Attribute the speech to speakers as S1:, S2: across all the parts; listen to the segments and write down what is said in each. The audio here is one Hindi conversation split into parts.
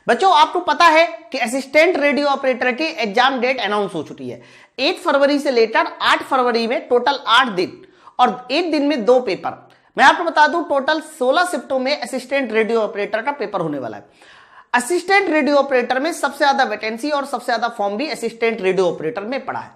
S1: बच्चों आपको पता है कि असिस्टेंट रेडियो ऑपरेटर की एग्जाम डेट अनाउंस हो चुकी है। 1 फरवरी से लेकर 8 फरवरी में टोटल 8 दिन और 1 दिन में 2 पेपर। मैं आपको बता दूं टोटल 16 शिफ्टों में असिस्टेंट रेडियो ऑपरेटर का पेपर होने वाला है। असिस्टेंट रेडियो ऑपरेटर में सबसे ज्यादा वैकेंसी और सबसे ज्यादा फॉर्म भी असिस्टेंट रेडियो ऑपरेटर में पड़ा है।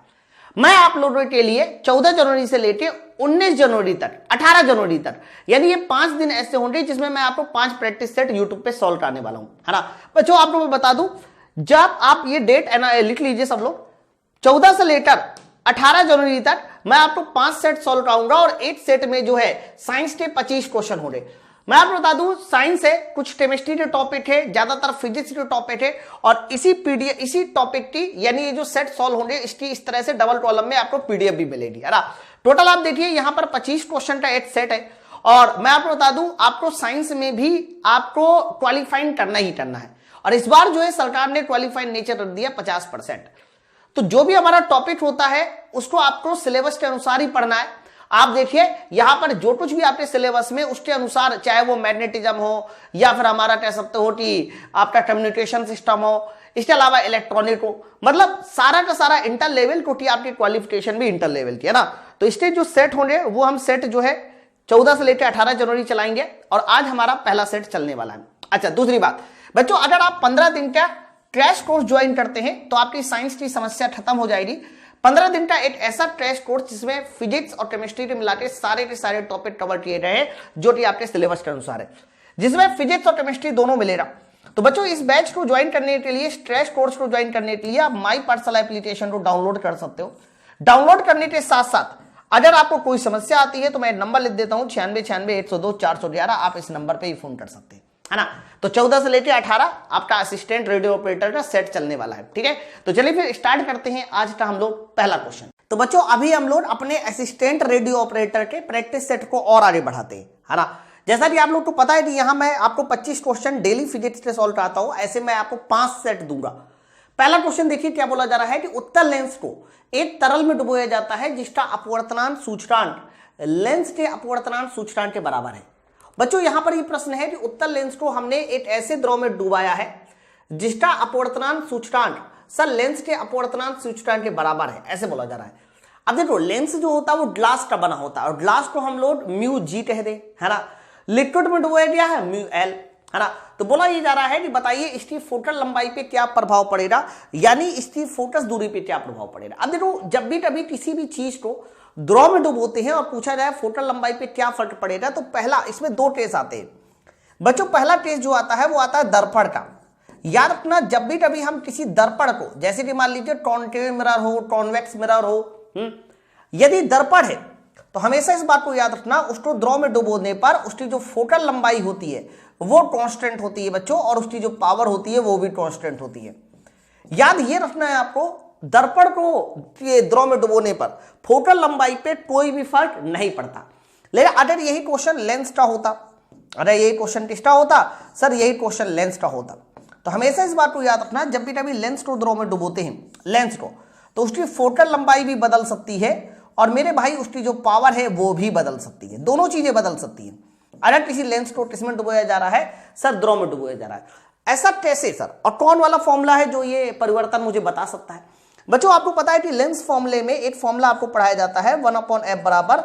S1: मैं आप लोगों के लिए 14 जनवरी से लेकर 19 जनवरी तक 18 जनवरी तक यानी ये 5 दिन ऐसे होंगे जिसमें मैं आपको 5 प्रैक्टिस सेट यूट्यूब पे सॉल्व कराने वाला हूं, है ना। बच्चों आप लोगों को बता दूं, जब आप ये डेट लिख लीजिए सब लोग, 14 से लेकर 18 जनवरी तक मैं आपको 5 सेट सॉल्व कराऊंगा और 1 सेट में जो है साइंस के 25 क्वेश्चन होंगे। मैं आपको बता दूं साइंस है, कुछ केमिस्ट्री के टॉपिक है, ज्यादातर फिजिक्स के टॉपिक है और इसी पीडीएफ इसी टॉपिक की यानी ये जो सेट सॉल्व होंगे इसकी इस तरह से डबल कॉलम में आपको पीडीएफ भी मिलेगी, है ना। टोटल आप देखिए यहां पर 25 क्वेश्चन का एक सेट है और मैं आपको बता दूं आपको साइंस में भी आपको क्वालिफाइंग करना ही करना है और इस बार जो है सरकार ने क्वालिफाइंग नेचर रख दिया 50%। तो जो भी हमारा टॉपिक होता है उसको आपको सिलेबस के अनुसार ही पढ़ना है। आप देखिए यहां पर जो कुछ भी आपके सिलेबस में उसके अनुसार, चाहे वो मैग्नेटिज्म हो या फिर हमारा कह सकते हो कि आपका कम्युनिकेशन सिस्टम हो, इसके अलावा इलेक्ट्रॉनिक हो, मतलब सारा का सारा इंटर लेवल क्योंकि आपकी क्वालिफिकेशन भी इंटर लेवल की है ना। तो इसके जो सेट होंगे वो हम सेट जो है 14 से लेकर 18 जनवरी चलाएंगे और आज हमारा पहला सेट चलने वाला है। अच्छा, दूसरी बात बच्चों, अगर आप 15 दिन का क्रैश कोर्स ज्वाइन करते हैं तो आपकी साइंस की समस्या खत्म हो जाएगी। 15 दिन का एक ऐसा क्रैश कोर्स जिसमें फिजिक्स और केमिस्ट्री के मिलाकर सारे के सारे टॉपिक कवर किए गए हैं जो कि आपके सिलेबस के अनुसार है, जिसमें फिजिक्स और केमिस्ट्री दोनों मिलेगा। तो बच्चों इस बैच को ज्वाइन करने के लिए, क्रैश कोर्स को ज्वाइन करने के लिए आप माई पाठशाला एप्लीकेशन को डाउनलोड कर सकते हो। डाउनलोड करने के साथ साथ अगर आपको कोई समस्या आती है तो मैं नंबर लिख देता हूं 9696 आप इस नंबर पर ही फोन कर सकते हैं, है ना। तो 14 से लेकर 18 आपका असिस्टेंट रेडियो ऑपरेटर का सेट चलने वाला है, ठीक है। तो चलिए फिर स्टार्ट करते हैं आज का हम लोग पहला क्वेश्चन। तो बच्चों अभी हम लोग अपने असिस्टेंट रेडियो ऑपरेटर के प्रैक्टिस सेट को और आगे बढ़ाते हैं, है ना। जैसा कि आप लोग को पता है कि यहां मैं आपको 25 क्वेश्चन डेली फिजिक्स के सॉल्व कराता हूं, ऐसे मैं आपको 5 सेट दूंगा। पहला क्वेश्चन देखिए क्या बोला जा रहा है कि उत्तल लेंस को एक तरल में डुबोया जाता है जिसका अपवर्तनांक सूचकांक लेंस के अपवर्तनांक सूचकांक के बराबर है। बच्चों यहां पर ये प्रश्न है कि उत्तल लेंस को हमने एक ऐसे द्रव में डुबाया है जिसका अपवर्तनांक सूचकांक सर लेंस के अपवर्तनांक सूचकांक के बराबर है, ऐसे बोला जा रहा है। अब देखो लेंस जो होता है वो ग्लास का बना होता है और ग्लास को हम लोग म्यू जी कह दे, है ना। लिक्विड में डुबाया गया है म्यू एल, है ना। तो बोला ये जा रहा है कि बताइए इसकी फोकल लंबाई पे क्या प्रभाव पड़ेगा, यानी इसकी फोकस दूरी पे क्या प्रभाव पड़ेगा। अब देखो जब भी कभी किसी भी चीज को द्रव में डुबोते हैं और पूछा जाए फोकल लंबाई पे क्या फर्क पड़ेगा, तो पहला इसमें 2 टेस्ट आते हैं बच्चों। पहला टेस्ट जो आता है वो आता है दर्पण का। याद रखना जब भी कभी हम किसी दर्पण को, जैसे कि मान लीजिए कॉन्केव मिरर हो, कॉन्वेक्स मिरर हो, यदि दर्पण है तो हमेशा इस बात को याद रखना उसको द्रव में डुबोने पर उसकी जो फोकल लंबाई होती है वो कांस्टेंट होती है बच्चों और उसकी जो पावर होती है वो भी कांस्टेंट होती है। याद ये रखना है आपको, दर्पण को द्रव में डुबोने पर फोकल लंबाई पे कोई भी फर्क नहीं पड़ता। लेकिन अगर यही क्वेश्चन लेंस का होता, अगर यही क्वेश्चन किसका होता सर, यही क्वेश्चन लेंस का होता, तो हमेशा इस बात को याद रखना जब भी कभी लेंस को द्रव में डुबोते हैं लेंस को, तो उसकी फोकल लंबाई भी बदल सकती है और मेरे भाई उसकी जो पावर है वो भी बदल सकती है, दोनों चीजें बदल सकती है। अगर किसी लेंस को किसमें डुबोया जा रहा है सर, द्रव में डुबोया जा रहा है, ऐसा कैसे सर, और कौन वाला फॉर्मूला है जो ये परिवर्तन मुझे बता सकता है। बच्चों आपको पता है कि लेंस फॉर्मूले में एक फॉर्मूला आपको पढ़ाया जाता है 1/f बराबर,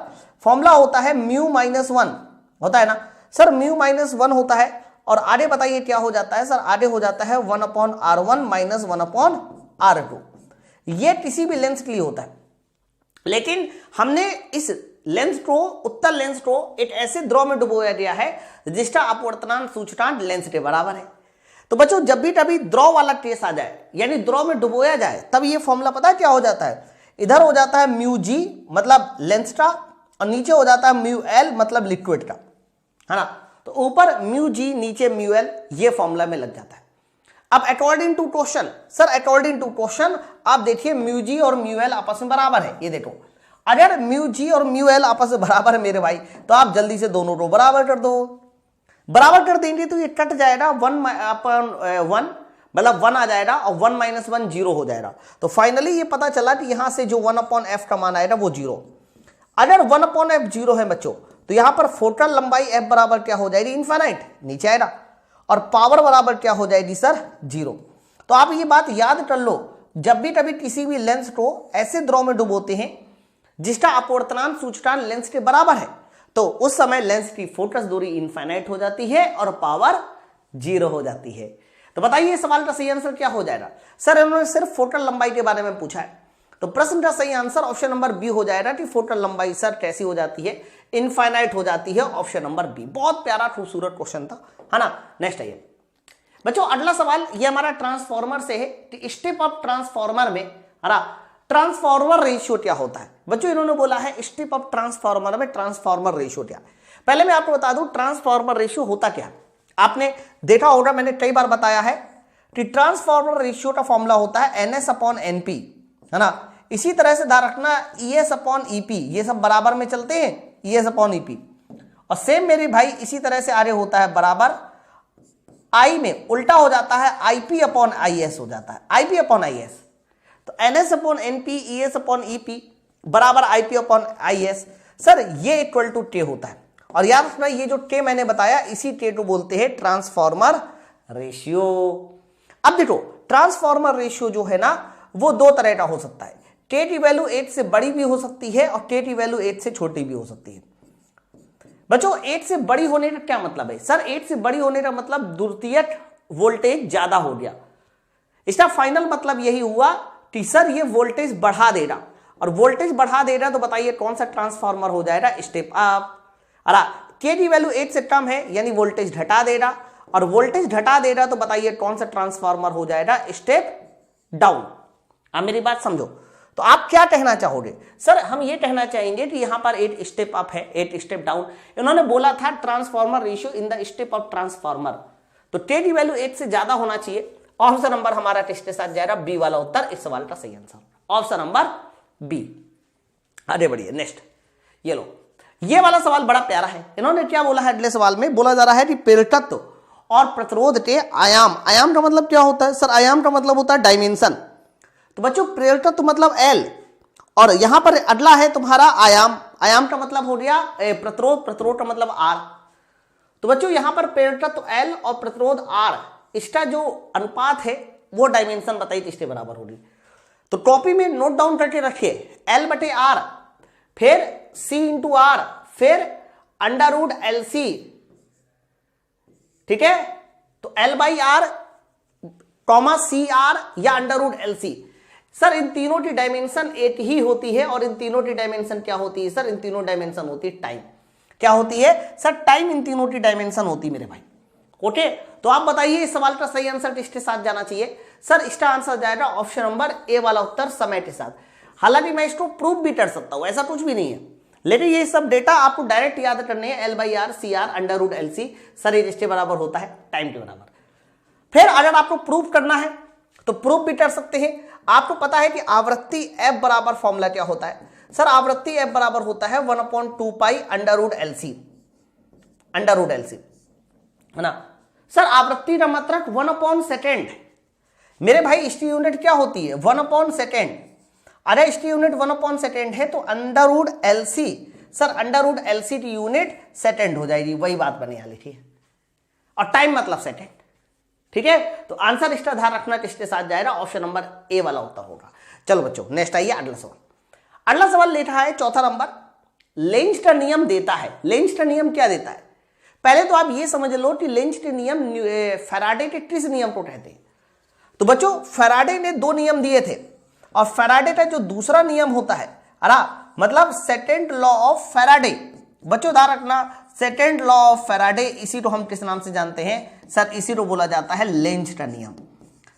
S1: फॉर्मूला होता है μ-1 होता है ना सर, μ-1 होता है और आगे बताइए क्या हो जाता है सर, आगे हो जाता है 1/r1 - 1/r2। ये किसी भी लेंस के लिए होता है, लेकिन हमने इस लेंस को, उत्तल लेंस को एक ऐसे द्रव में डुबोया गया है जिसका अपवर्तनांक सूचकांक लेंस के बराबर है। तो बच्चों जब भी कभी द्रव वाला केस आ जाए यानी द्रव में डुबोया जाए तब ये फॉर्मूला पता है क्या हो जाता है, इधर हो जाता है म्यू जी मतलब लेंस का और नीचे हो जाता है म्यू एल मतलब लिक्विड का, है ना। तो ऊपर म्यू जी नीचे म्यू एल, ये फॉर्मूला में लग जाता है। अब according to question sir, according to question आप देखिए म्यू जी और म्यू एल आपस में बराबर है। ये देखो अगर म्यू जी और म्यू एल आपस में बराबर है मेरे भाई, तो आप जल्दी से दोनों को बराबर कर दो। बराबर कर देंगे तो ये कट जाएगा 1/1 मतलब 1 आ जाएगा और 1 - 1 0 हो जाएगा। तो फाइनली ये पता चला कि यहां से जो 1/f का मान आएगा वो 0। अगर 1/f 0 है बच्चों तो यहां पर फोकल लंबाई f बराबर क्या हो जाएगी, इनफाइनाइट नीचे आएगा, और पावर बराबर क्या हो जाएगी सर 0। तो आप ये बात याद कर लो, जब भी कभी किसी भी लेंस को ऐसे द्रव में डुबोते हैं जिसका अपवर्तनांक सूचकांक लेंस के बराबर है, तो उस समय लेंस की फोकस दूरी इनफाइनाइट हो जाती है और पावर 0 हो जाती है। तो बताइए सवाल का सही आंसर क्या हो जाएगा। सर इन्होंने सिर्फ फोकल लंबाई के बारे में पूछा है, तो प्रश्न का सही आंसर ऑप्शन नंबर बी हो जाएगा कि फोकल लंबाई सर कैसी हो जाती है, इनफाइनाइट हो जाती है। Option number B. बहुत प्यारा खूबसूरत क्वेश्चन था, है ना। नेक्स्ट आइए बच्चों, अगला सवाल ये हमारा ट्रांसफार्मर से है कि स्टेप अप ट्रांसफार्मर में ट्रांसफार्मर रेशियो क्या होता है। बच्चों इन्होंने बोला है स्टेप अप ट्रांसफार्मर में ट्रांसफार्मर रेशियो क्या। पहले मैं आपको बता दूं ट्रांसफार्मर रेशियो होता क्या है। आपने देखा होगा, मैंने कई बार बताया है कि ट्रांसफार्मर रेशियो का फॉर्मूला होता है NS/NP, है ना। इसी तरह से ध्यान रखना ES/EP, ये सब बराबर में चलते हैं, ES/EP। और सेम मेरे भाई इसी तरह से आगे होता है बराबर I में उल्टा हो जाता है IP/IS हो जाता है, IP/IS। तो NS/NP ES/EP बराबर IP/IS। सर ये इक्वल टू K होता है। और याद रखना ये जो K मैंने बताया इसी K को बोलते हैं ट्रांसफार्मर रेशियो। अब देखो ट्रांसफार्मर रेशियो जो है ना वो दो तरह का हो सकता है। K की वैल्यू 8 से बड़ी भी हो सकती है और K की वैल्यू 8 से छोटी भी हो सकती है। बच्चों 8 से बड़ी होने का क्या मतलब है। सर 8 से बड़ी होने का मतलब द्वितीयक वोल्टेज ज्यादा हो गया। इसका फाइनल मतलब यही हुआ कि सर ये वोल्टेज बढ़ा देगा, और वोल्टेज बढ़ा देगा तो बताइए कौन सा ट्रांसफार्मर हो जाएगा, स्टेप अप। K की वैल्यू 8 से कम है यानी वोल्टेज घटा देगा, और वोल्टेज घटा देगा तो बताइए कौन सा ट्रांसफार्मर हो जाएगा, स्टेप डाउन। आप मेरी बात समझो। तो आप क्या कहना चाहोगे। सर हम ये कहना चाहेंगे कि यहां पर 8 स्टेप अप है 8 स्टेप डाउन। इन्होंने बोला था transformer ratio in the step up transformer, तो K की वैल्यू 8 से ज्यादा होना चाहिए। ऑप्शन नंबर हमारा टेस्ट के साथ जाएगा बी वाला उत्तर, इस सवाल का सही आंसर ऑप्शन नंबर बी। आगे बढ़िए नेक्स्ट, ये लो ये वाला सवाल बड़ा प्यारा है। इन्होंने क्या बोला है, अगले सवाल में बोला जा रहा है कि प्रेरकत्व और प्रतिरोध के आयाम। आयाम का मतलब क्या होता है। सर आयाम का मतलब होता है डायमेंशन। तो बच्चों प्रेरकत्व मतलब L, और यहां पर अगला है तुम्हारा आयाम। आयाम का मतलब हो गया प्रतिरोध, प्रतिरोध का मतलब R। तो बच्चों यहां पर प्रेरकत्व L और प्रतिरोध R, इसका जो अनुपात है वो डायमेंशन बताइए किसके बराबर होगी। तो कॉपी में नोट डाउन करके रखिए L/R, फिर C/R, फिर √LC, ठीक है। तो L/R, CR या √LC। सर इन तीनों की डायमेंशन एक ही होती है, और इन तीनों की डायमेंशन क्या होती है सर, इन तीनों डायमेंशन होती है टाइम। क्या होती है सर, टाइम इन तीनों की डायमेंशन होती है मेरे भाई। ओके, तो आप बताइए इस सवाल का सही आंसर किसके साथ जाना चाहिए। सर इसका आंसर जाएगा ऑप्शन नंबर ए वाला उत्तर, समय के साथ। हालांकि मैं इसको प्रूव भी कर सकता हूं, ऐसा कुछ भी नहीं है, लेकिन ये सब डेटा आपको डायरेक्ट याद करने हैं। L/R, CR, √LC, सर ये किसके बराबर होता है, टाइम के बराबर। फिर अगर आपको प्रूव करना है तो प्रूव भी कर सकते हैं। आपको पता है कि आवृत्ति F बराबर फॉर्मूला क्या होता है। सर आवृत्ति F बराबर होता है 1/2 पाई √LC, है ना। सर आवृत्ति का मतलब 1/सेकेंड। मेरे भाई इसकी यूनिट क्या होती है, 1/सेकेंड। अरे इसकी यूनिट 1/सेकेंड है तो √LC, सर √LC की यूनिट सेकेंड हो जाएगी, वही बात बनी वाली थी। और टाइम मतलब सेकेंड, ठीक है। तो आंसर इसका ध्यान रखना किसके साथ जाएगा, ऑप्शन नंबर ए वाला उत्तर होगा। चलो बच्चों नेक्स्ट आइए अगला सवाल। अगला सवाल ले रहा है चौथा नंबर, लेंज का नियम देता है। लेंज का नियम क्या देता है, पहले तो आप ये समझ लो कि लेंज के नियम फैराडे के किस नियम को कहते हैं। तो बच्चों फैराडे ने 2 नियम दिए थे, और फैराडे का जो दूसरा नियम होता है मतलब सेकेंड लॉ ऑफ फैराडे। बच्चों ध्यान रखना, सेकेंड लॉ ऑफ फैराडे, इसी को हम किस नाम से जानते हैं सर, इसी को बोला जाता है लेंज का नियम।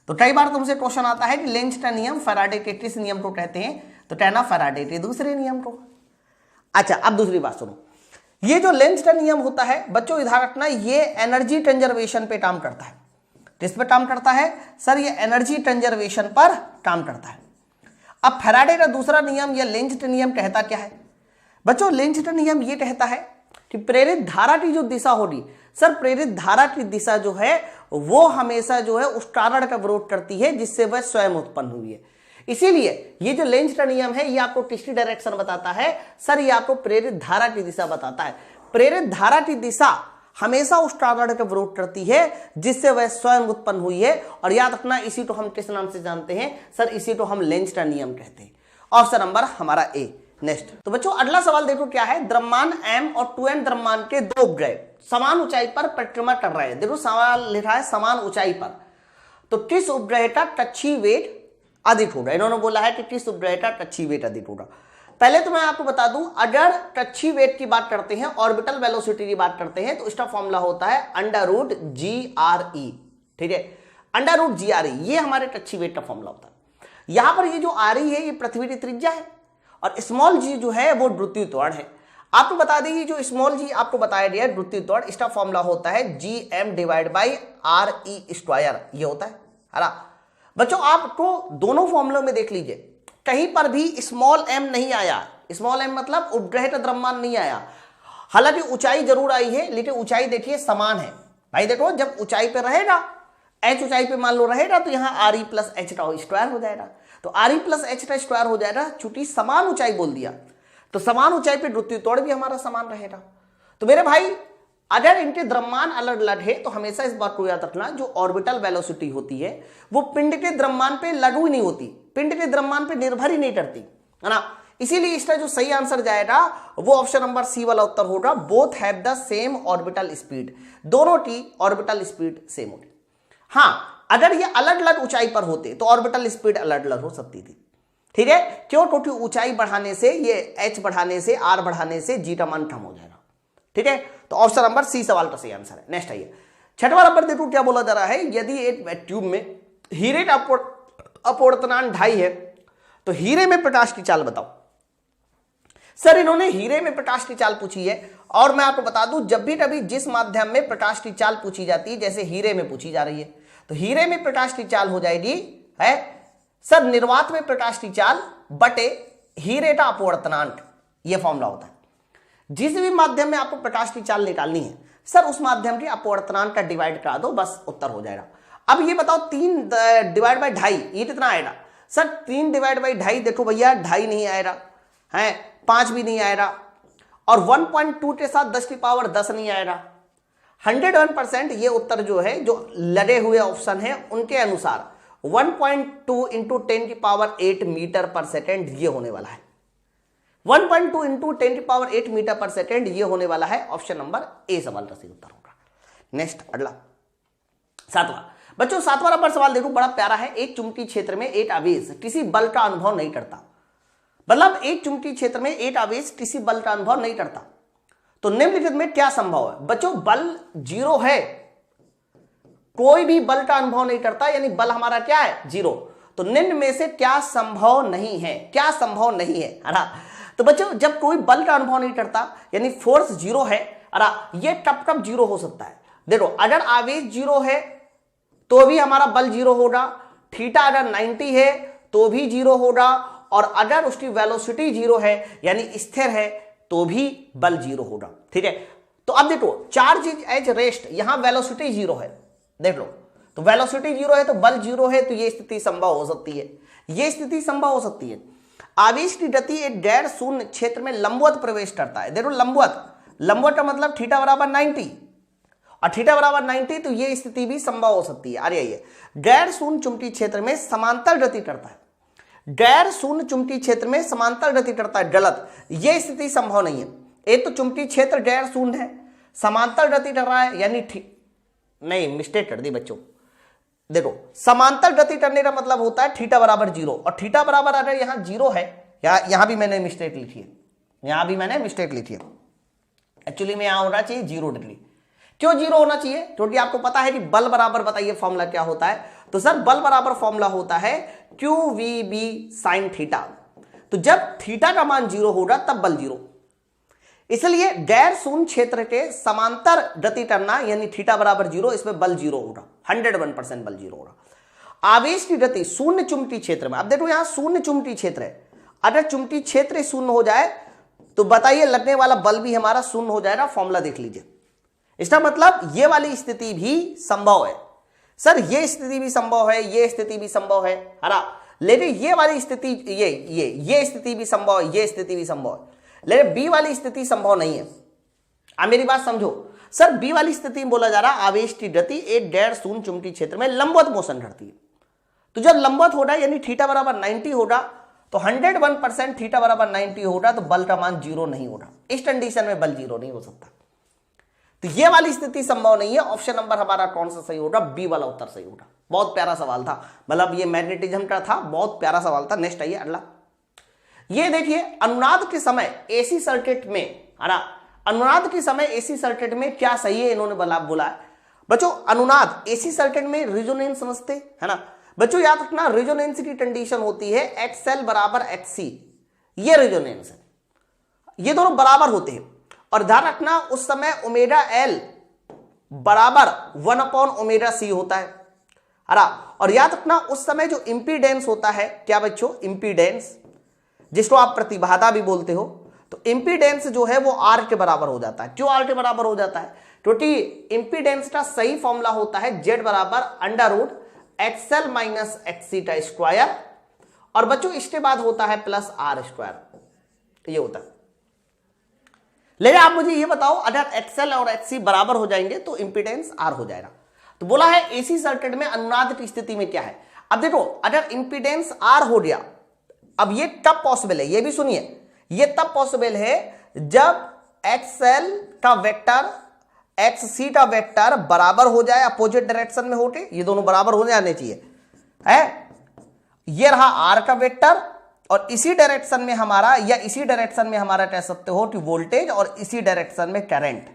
S1: तो कई बार तुमसे क्वेश्चन आता है कि लेंज का नियम फैराडे के किस नियम को कहते हैं, तो कहना फैराडे के दूसरे नियम को। अच्छा अब दूसरी बात सुनो, ये जो लेंज का नियम होता है बच्चों ध्यान रखना, ये एनर्जी कंजर्वेशन पे काम करता है। किस पे काम करता है सर, ये एनर्जी कंजर्वेशन पर काम करता है। अब फैराडे का दूसरा नियम या लेंज का नियम कहता क्या है बच्चों, लेंज का नियम ये कहता है कि प्रेरित धारा की जो दिशा होगी, सर प्रेरित धारा की दिशा जो है वो हमेशा जो है उस कारण का विरोध करती है जिससे वह स्वयं उत्पन्न हुई है। इसीलिए ये जो लेंज का नियम है ये आपको किसकी डायरेक्शन बताता है सर, ये आपको प्रेरित धारा की दिशा बताता है। प्रेरित धारा की दिशा हमेशा उस टारगेट का विरोध करती है जिससे वह स्वयं उत्पन्न हुई है। और याद रखना, इसी को हम किस नाम से जानते हैं सर? इसी को हम लेंज का नियम कहते हैं। ऑप्शन नंबर हमारा ए। नेक्स्ट, तो बच्चों अगला सवाल देखो क्या है। द्रव्यमान m और 2n द्रव्यमान के दो उपग्रह समान ऊंचाई पर परिक्रमा कर रहे हैं। देखो सवाल लिखा है समान ऊंचाई पर, तो किस उपग्रह का कक्षीय वेग अधिक होगा? इन्होंने बोला है कि किस उपग्रह का कक्षीय वेग अधिक होगा। पहले तो मैं आपको बता दूं, अगर कक्षीय वेग की बात करते हैं, ऑर्बिटल वेलोसिटी की बात करते हैं, तो इसका फॉर्मूला होता है √GRE। ठीक है, √GRE ये हमारे कक्षीय वेग का फॉर्मूला होता है। यहां पर ये जो RE है ये पृथ्वी की त्रिज्या है और स्मॉल g जो है वो द्रुतीय त्वरण है। आपको बता दें ये जो स्मॉल g आपको बताया गया है द्रुतीय त्वरण, इसका फॉर्मूला होता है Gm/RE²। ये होता है ना बच्चों। आपको दोनों फॉर्मूलों में देख लीजिए, कहीं पर भी स्मॉल m नहीं आया। स्मॉल m मतलब उपग्रह का द्रव्यमान नहीं आया। हालांकि ऊंचाई जरूर आई है, लेकिन ऊंचाई देखिए समान है भाई। देखो जब ऊंचाई पे रहेगा, h ऊंचाई पे मान लो रहेगा, तो यहाँ RE + h² हो जाएगा। तो RE + h² हो जाएगा। चूंकि समान ऊंचाई बोल दिया, तो समान ऊंचाई पे द्रुतीय त्वरण भी हमारा समान रहेगा। तो मेरे भाई अगर इनके द्रव्यमान अलग अलग है, तो हमेशा इस बात को याद रखना, जो ऑर्बिटल वेलोसिटी होती है वो पिंड के द्रव्यमान पे लागू ही नहीं होती, पिंड के द्रव्यमान पे निर्भर ही नहीं करती, है ना। इसीलिए इसका जो सही आंसर जाएगा वो ऑप्शन नंबर सी वाला उत्तर होगा। Both have the same orbital speed, दोनों की ऑर्बिटल स्पीड सेम होगी। हाँ, अगर ये अलग अलग ऊंचाई पर होते तो ऑर्बिटल स्पीड अलग अलग हो सकती थी। ठीक है, क्यों? क्योंकि ऊंचाई बढ़ाने से, ये h बढ़ाने से, r बढ़ाने से g का मान कम हो जाएगा। ठीक है, तो ऑप्शन नंबर सी सवाल का सही आंसर है। नेक्स्ट आइए, छठवां नंबर देखो क्या बोला जा रहा है। यदि एक ट्यूब में हीरे का अपवर्तनांक 2.5 है, तो हीरे में प्रकाश की चाल बताओ। सर इन्होंने हीरे में प्रकाश की चाल पूछी है, और मैं आपको बता दूं, जब भी कभी जिस माध्यम में प्रकाश की चाल पूछी जाती है, जैसे हीरे में पूछी जा रही है, तो हीरे में प्रकाश की चाल हो जाएगी है सर निर्वात में प्रकाश की चाल बटे हीरे का अपवर्तनांक। यह फॉर्मूला होता है। जिस भी माध्यम में आपको प्रकाश की चाल निकालनी है सर, उस माध्यम के अपवर्तनांक का डिवाइड करा दो, बस उत्तर हो जाएगा। अब ये बताओ 3 डिवाइड बाई 2.5 ये कितना आएगा? सर 3 डिवाइड बाई 2.5 देखो भैया 2.5 नहीं आएगा, है 5 भी नहीं आएगा, और 1.2 के साथ 10⁻10 नहीं आएगा। 101% ये उत्तर जो है, जो लगे हुए ऑप्शन है उनके अनुसार 1.2 इंटू 10⁸ मीटर पर सेकेंड ये होने वाला है। 1.2 इंटू 10⁸ मीटर पर सेकेंड ये होने वाला है। ऑप्शन नंबर ए सवाल का सही उत्तर होगा। नेक्स्ट अगला सातवां। बच्चों सातवां नंबर सवाल देखो, बड़ा प्यारा है। एक चुंबकीय क्षेत्र में एक आवेश किसी बल का अनुभव नहीं करता। मतलब एक चुंबकीय क्षेत्र में एक आवेश किसी बल का अनुभव नहीं करता, तो निम्नलिखित में क्या संभव है? बच्चों बल 0 है, कोई भी बल का अनुभव नहीं करता, यानी बल हमारा क्या है? 0। तो निम्न में से क्या संभव नहीं है? क्या संभव नहीं है ना? तो बच्चों जब कोई बल का अनुभव नहीं करता यानी फोर्स 0 है, अरे ये कब कब 0 हो सकता है? देखो अगर आवेश 0 है तो भी हमारा बल 0 होगा, थीटा अगर 90 है तो भी 0 होगा, और अगर उसकी वेलोसिटी 0 है यानी स्थिर है तो भी बल 0 होगा। ठीक है, तो अब देखो चार्ज इज एज रेस्ट, यहां वेलोसिटी 0 है, देख लो, तो वेलोसिटी 0 है तो बल 0 है, तो यह स्थिति संभव हो सकती है, यह स्थिति संभव हो सकती है। आवेश की गति एक गैर शून्य क्षेत्र में लंबवत प्रवेश करता है। देखो लंबवत का मतलब थीटा बराबर 90, और थीटा बराबर 90, तो यह स्थिति भी संभव हो सकती है। अरे ये गैर शून्य चुंबकीय क्षेत्र में समांतर गति करता है, गैर शून्य चुंबकीय क्षेत्र में समांतर गति करता है, गलत, यह स्थिति संभव नहीं है। एक तो चुंबकीय क्षेत्र गैर शून्य है, समांतर गति कर रहा है, यानी नहीं मिस्टेक कर दी बच्चों। देखो समांतर गति करने का मतलब होता है थीटा बराबर 0, और थीटा बराबर अगर यहां 0 है, यहां भी मैंने मिस्टेक लिखी है, यहां भी मैंने मिस्टेक लिखी है। एक्चुअली में यहां होना चाहिए 0 डिग्री। क्यों 0 होना चाहिए? क्योंकि आपको पता है कि बल बराबर, बताइए फॉर्मूला क्या होता है? तो सर बल बराबर फॉर्मूला होता है QVB sin थीटा। तो जब थीटा का मान 0 होगा तब बल 0, इसलिए गैर शून्य क्षेत्र के समांतर गति करना यानी थीटा बराबर 0, इसमें बल 0 होगा, 101% बल 0 होगा। आवेश की गति शून्य चुंबकीय क्षेत्र में, अब देखो यहां शून्य चुंबकीय क्षेत्र है, अगर चुंबकीय क्षेत्र शून्य हो जाए तो बताइए लगने वाला बल भी हमारा शून्य हो जाएगा। फॉर्मूला देख लीजिए, इसका मतलब ये वाली स्थिति भी संभव है। सर ये स्थिति भी संभव है, ये स्थिति भी संभव है, लेकिन ये वाली स्थिति, ये स्थिति भी संभव है, ये स्थिति भी संभव है, लेकिन बी वाली स्थिति संभव नहीं है। अब मेरी बात समझो, सर बी वाली स्थिति में बोला जा रहा है आवेश की गति एक गैर शून्य चुंबकीय क्षेत्र में लंबवत मोशन करती है। तो जब लंबवत होगा यानी थीटा बराबर 90 होगा तो 101% थीटा बराबर 90 होगा तो बल का मान 0 नहीं होगा। इस कंडीशन में बल 0 नहीं हो सकता। तो ये वाली स्थिति संभव नहीं है। ऑप्शन नंबर हमारा कौन सा सही होगा? बी वाला उत्तर सही होगा। बहुत प्यारा सवाल था, मतलब ये मैग्नेटिज्म का था, बहुत प्यारा सवाल था। नेक्स्ट आइए अगला। ये देखिए अनुनाद के समय एसी सर्किट में, है ना, अनुनाद के समय एसी सर्किट में क्या सही है इन्होंने बोला है बच्चों। अनुनाद एसी सर्किट में रिजोनेंस समझते है ना बच्चों, याद रखना रिजोनेंस की कंडीशन होती है एक्सएल बराबर एक्ससी, ये रिजोनेंस है, ये दोनों बराबर होते हैं। और ध्यान रखना उस समय ओमेगा एल बराबर 1/ओमेगा सी होता है ना। और याद रखना उस समय जो इंपीडेंस होता है, क्या बच्चों? इंपीडेंस, जिसको आप प्रतिबाधा भी बोलते हो, तो इंपीडेंस जो है वो आर के बराबर हो जाता है। क्यों आर के बराबर हो जाता है? क्योंकि इंपीडेंस का सही फॉर्मूला होता है जेड बराबर अंडर एक्सएल माइनस एक्ससी का स्क्वायर, और बच्चों इसके बाद होता है प्लस आर स्क्वायर, ये होता है। लेकिन आप मुझे ये बताओ अगर एक्सएल और एक्ससी बराबर हो जाएंगे तो इंपीडेंस आर हो जाएगा। तो बोला है एसी सर्किट में अनुनाद की स्थिति में क्या है। अब देखो अगर इंपीडेंस आर हो गया, अब ये कब पॉसिबल है, ये भी सुनिए, ये तब पॉसिबल है जब एक्सएल का वेक्टर एक्ससी का वेक्टर बराबर हो जाए, अपोजिट डायरेक्शन में होके, ये दोनों बराबर हो जाने चाहिए है। ये रहा आर का वेक्टर और इसी डायरेक्शन में हमारा, या इसी डायरेक्शन में हमारा कह सकते हो कि वोल्टेज, और इसी डायरेक्शन में करंट,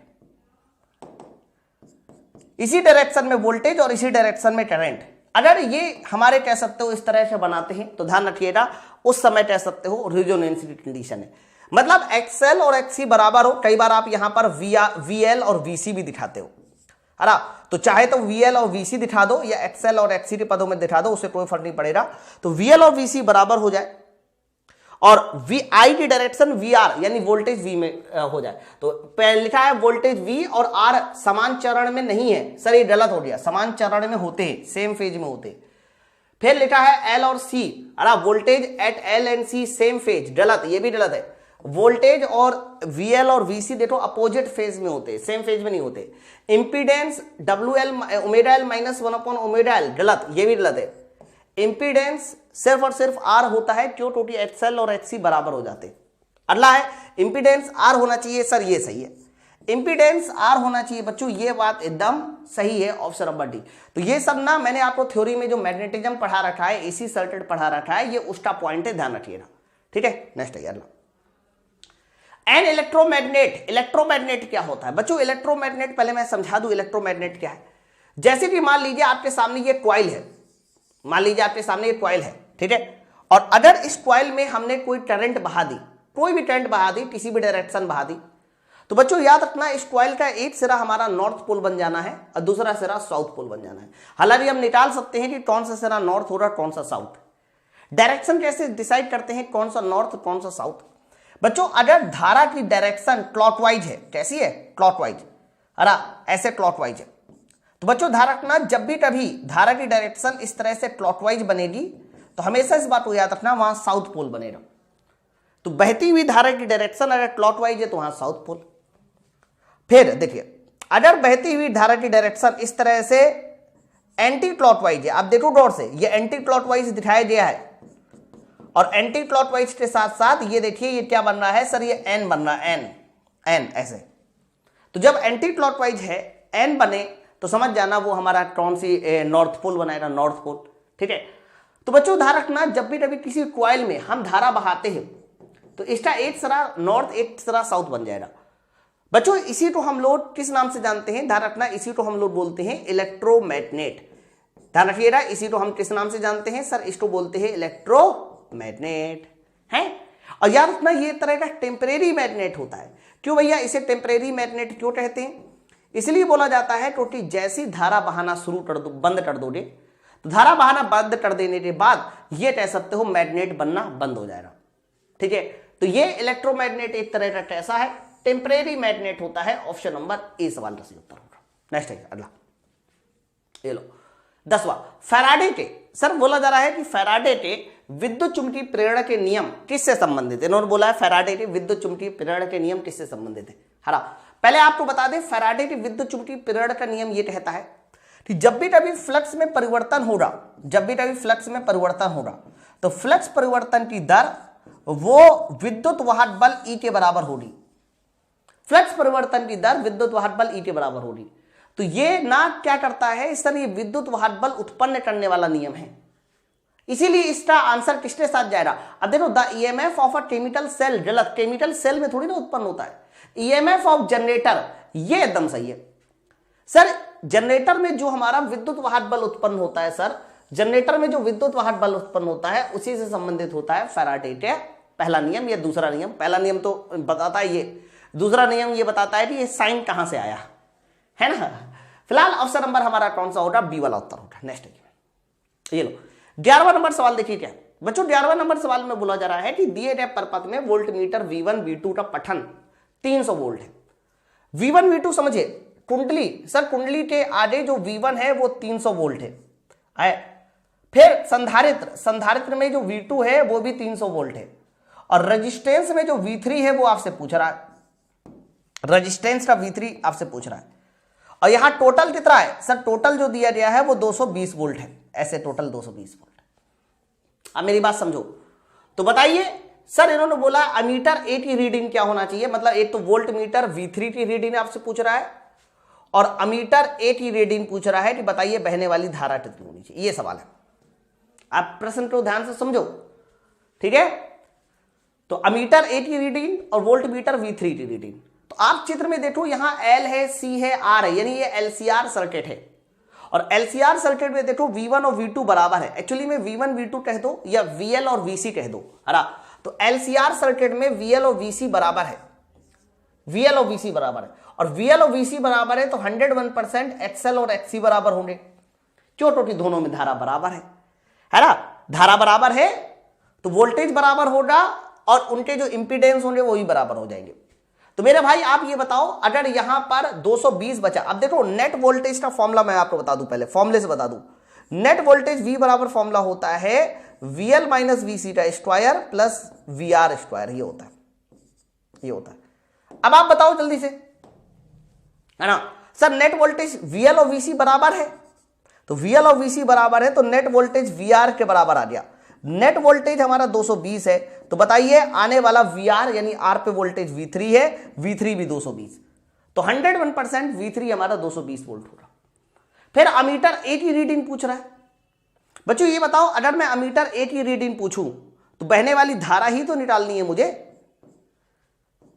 S1: इसी डायरेक्शन में वोल्टेज और इसी डायरेक्शन में करंट। अगर ये हमारे कह सकते हो इस तरह से बनाते हैं तो ध्यान रखिएगा उस समय कह सकते हो रिजोनेंस की कंडीशन है, मतलब एक्सएल और एक्ससी बराबर हो। कई बार आप यहां पर वीएल और वीसी भी दिखाते हो, है ना, तो चाहे तो वीएल और वीसी दिखा दो या एक्सएल और एक्ससी के पदों में दिखा दो, उससे कोई फर्क नहीं पड़ेगा। तो वीएल और वीसी बराबर हो जाए और वी आई की डायरेक्शन वी आर यानी वोल्टेज वी में हो जाए। तो पहले लिखा है वोल्टेज वी और आर समान चरण में नहीं है, सर ये गलत हो गया, समान चरण में होते हैं, सेम फेज में होते हैं। फिर लिखा है एल और सी, अरे voltage at L and C same phase, गलत, ये भी गलत है। वोल्टेज और वीएल और वीसी देखो अपोजिट फेज में होते हैं, सेम फेज में नहीं होते। Impedance W L omega L minus 1/ओमेगा एल, गलत, ये भी गलत है। इंपीडेंस सिर्फ और सिर्फ आर होता है, क्यों? क्योंकि एक्सएल और एक्ससी बराबर हो जाते। अगला है इंपीडेंस आर होना चाहिए, सर ये सही है, इंपीडेंस आर होना चाहिए बच्चों, ये बात एकदम सही है, ऑप्शन नंबर डी। तो ये सब ना मैंने आपको थ्योरी में जो मैग्नेटिज्म पढ़ा रखा है, एसी सर्किट पढ़ा रखा है, ये उसका पॉइंट है, ध्यान रखिएगा, ठीक है। नेक्स्ट है अगला, एन इलेक्ट्रोमैग्नेट। इलेक्ट्रोमैग्नेट क्या होता है बच्चों? इलेक्ट्रोमैग्नेट पहले मैं समझा दूं इलेक्ट्रोमैग्नेट क्या है। जैसे कि मान लीजिए आपके सामने ये कॉइल है, मान लीजिए आपके सामने ये कॉइल है, ठीक है, और अगर इस कॉइल में हमने कोई करंट बहा दी, कोई भी करंट बहा दी, किसी भी डायरेक्शन बहा दी, तो बच्चों याद रखना इस कॉइल का एक सिरा हमारा नॉर्थ पोल बन जाना है और दूसरा सिरा साउथ पोल बन जाना है। हालांकि हम निकाल सकते हैं कि कौन सा सिरा नॉर्थ हो रहा, कौन सा साउथ। डायरेक्शन कैसे डिसाइड करते हैं, कौन सा नॉर्थ कौन सा साउथ? बच्चों अगर धारा की डायरेक्शन क्लॉकवाइज है, कैसी है? क्लॉकवाइज, अरे ऐसे क्लॉकवाइज है, तो बच्चों ध्यान रखना जब भी कभी धारा की डायरेक्शन इस तरह से क्लॉकवाइज बनेगी तो हमेशा इस बात को याद रखना वहां साउथ पोल बनेगा। तो बहती हुई धारा की डायरेक्शन अगर क्लॉकवाइज है तो वहां साउथ पोल। फिर देखिए अगर बहती हुई धारा की डायरेक्शन इस तरह से एंटी क्लॉकवाइज है, आप देखो गौर से, ये एंटी क्लॉकवाइज दिखाया गया है और एंटी क्लॉकवाइज के साथ साथ ये देखिए ये क्या बन रहा है सर, ये एन बन रहा है, एन एन ऐसे। तो जब एंटी क्लॉकवाइज है एन बने तो समझ जाना वो हमारा कौन सी नॉर्थ पोल बनाएगा, नॉर्थ पोल, ठीक है। तो बच्चों ध्यान रखना जब भी कभी किसी कॉइल में हम धारा बहाते हैं तो इसका एक सिरा नॉर्थ एक सिरा साउथ बन जाएगा। बच्चों इसी को हम लोग किस नाम से जानते हैं? ध्यान रखना इसी को हम लोग बोलते हैं इलेक्ट्रोमैग्नेट। ध्यान रखिएगा इसी को हम किस नाम से जानते हैं सर? इसको बोलते हैं इलेक्ट्रोमैग्नेट है। और याद रखना ये तरह का टेम्परेरी मैग्नेट होता है। क्यों भैया इसे टेम्परेरी मैग्नेट क्यों कहते हैं? इसलिए बोला जाता है क्योंकि जैसी धारा बहाना शुरू कर दो, बंद कर दोगे, तो धारा बहाना बंद कर देने के बाद ये कह सकते हो मैग्नेट बनना बंद हो जाएगा, ठीक है। तो ये इलेक्ट्रोमैग्नेट एक तरह का कैसा है? टेम्परेरी मैग्नेट होता है। ऑप्शन नंबर ए सवाल का सही उत्तर होगा। नेक्स्ट है अगला, ये लो 10वां, फैराडे के। सर बोला जा रहा है कि फैराडे के विद्युत चुंबकीय प्रेरण के नियम किससे संबंधित है? इन्होंने बोला है फैराडे के विद्युत चुंबकीय प्रेरण के नियम किससे संबंधित है? हरा पहले आपको बता दें फैराडे की विद्युत चुंबकीय प्रेरण का नियम ये कहता है कि जब भी कभी फ्लक्स में परिवर्तन होगा, जब भी कभी फ्लक्स में परिवर्तन होगा तो फ्लक्स परिवर्तन की दर वो विद्युत वाहक बल E के बराबर होगी। फ्लक्स परिवर्तन की दर विद्युत वाहक बल E के बराबर होगी। तो ये ना क्या करता है, इस तरह ये विद्युत वाहक बल उत्पन्न करने वाला नियम है, इसीलिए इसका आंसर किसके साथ जाएगा। अब देखो the EMF of a chemical cell, गलत, केमिकल सेल में थोड़ी ना उत्पन्न होता है। ईएमएफ ऑफ जनरेटर, ये एकदम सही है सर। जनरेटर में जो हमारा विद्युत वाहक बल उत्पन्न होता है सर, जनरेटर में जो विद्युत वाहक बल उत्पन्न होता है उसी से संबंधित होता है फैराडे के पहला नियम या दूसरा नियम। पहला नियम तो बताता है ये, दूसरा नियम ये बताता है कि ये साइन कहां से आया है ना। फिलहाल ऑप्शन नंबर हमारा कौन सा होगा, बी वाला उत्तर होगा। नेक्स्ट ये लो 11वां नंबर सवाल देखिए क्या बच्चों। 11वां नंबर सवाल में बोला जा रहा है कि दिए गए परपथ में वोल्ट मीटर V1 V2 का पठन 300 वोल्ट है। V1 V2 समझिए कुंडली, सर कुंडली के आगे जो V1 है वो 300 वोल्ट है। फिर संधारित्र, संधारित्र में जो V2 है वो भी 300 वोल्ट है। और रेजिस्टेंस में जो V3 है वो आपसे पूछ रहा है, रेजिस्टेंस का V3 आपसे पूछ रहा है। और यहां टोटल कितना है सर, टोटल जो दिया गया है वो 220 वोल्ट है, ऐसे टोटल 220 वोल्ट। अब मेरी बात समझो तो बताइए सर, इन्होंने बोला अमीटर ए की रीडिंग क्या होना चाहिए, मतलब एक तो वोल्ट मीटर V3 की रीडिंग आपसे पूछ रहा है और अमीटर ए की रीडिंग पूछ रहा है कि बताइए बहने वाली धारा कितनी होनी चाहिए, ये सवाल है। आप प्रश्न को ध्यान से समझो, ठीक है। तो अमीटर ए की रीडिंग और वोल्ट मीटर V3 की रीडिंग। तो आप चित्र में देखो यहां L है, C है, R है, यानी ये LCR सर्किट है। और LCR सर्किट में देखो V1 और V2 बराबर है। एक्चुअली में V1 V2 कह दो या VL और VC कह दो, है। तो LCR सर्किट में VL और VC बराबर है, VL और VC बराबर है। और VL और VC बराबर है तो 101% XL और XC बराबर होंगे, क्यों, क्योंकि दोनों में धारा बराबर है ना। धारा बराबर है तो वोल्टेज बराबर होगा और उनके जो इंपीडेंस होंगे वो भी बराबर हो जाएंगे। तो मेरे भाई आप ये बताओ, अगर यहां पर 220 बचा, अब देखो नेट वोल्टेज का फॉर्मूला मैं आपको बता दूं, पहले फॉर्मूले से बता दूं। नेट वोल्टेज V बराबर फॉर्मूला होता है VL माइनस VC का स्क्वायर प्लस VR स्क्वायर, ये होता है, ये होता है। अब आप बताओ जल्दी से, है ना सर, नेट वोल्टेज VL और VC बराबर है, तो VL और VC बराबर है तो नेट वोल्टेज VR के बराबर आ गया। नेट वोल्टेज हमारा 220 है, तो बताइए आने वाला VR यानी R पे वोल्टेज V3 है, V3 भी 220, तो 101% V3 हमारा 220 वोल्ट होगा। फिर अमीटर ए की रीडिंग पूछ रहा है। बच्चों ये बताओ, अगर मैं अमीटर ए की रीडिंग पूछूं तो बहने वाली धारा ही तो निकालनी है मुझे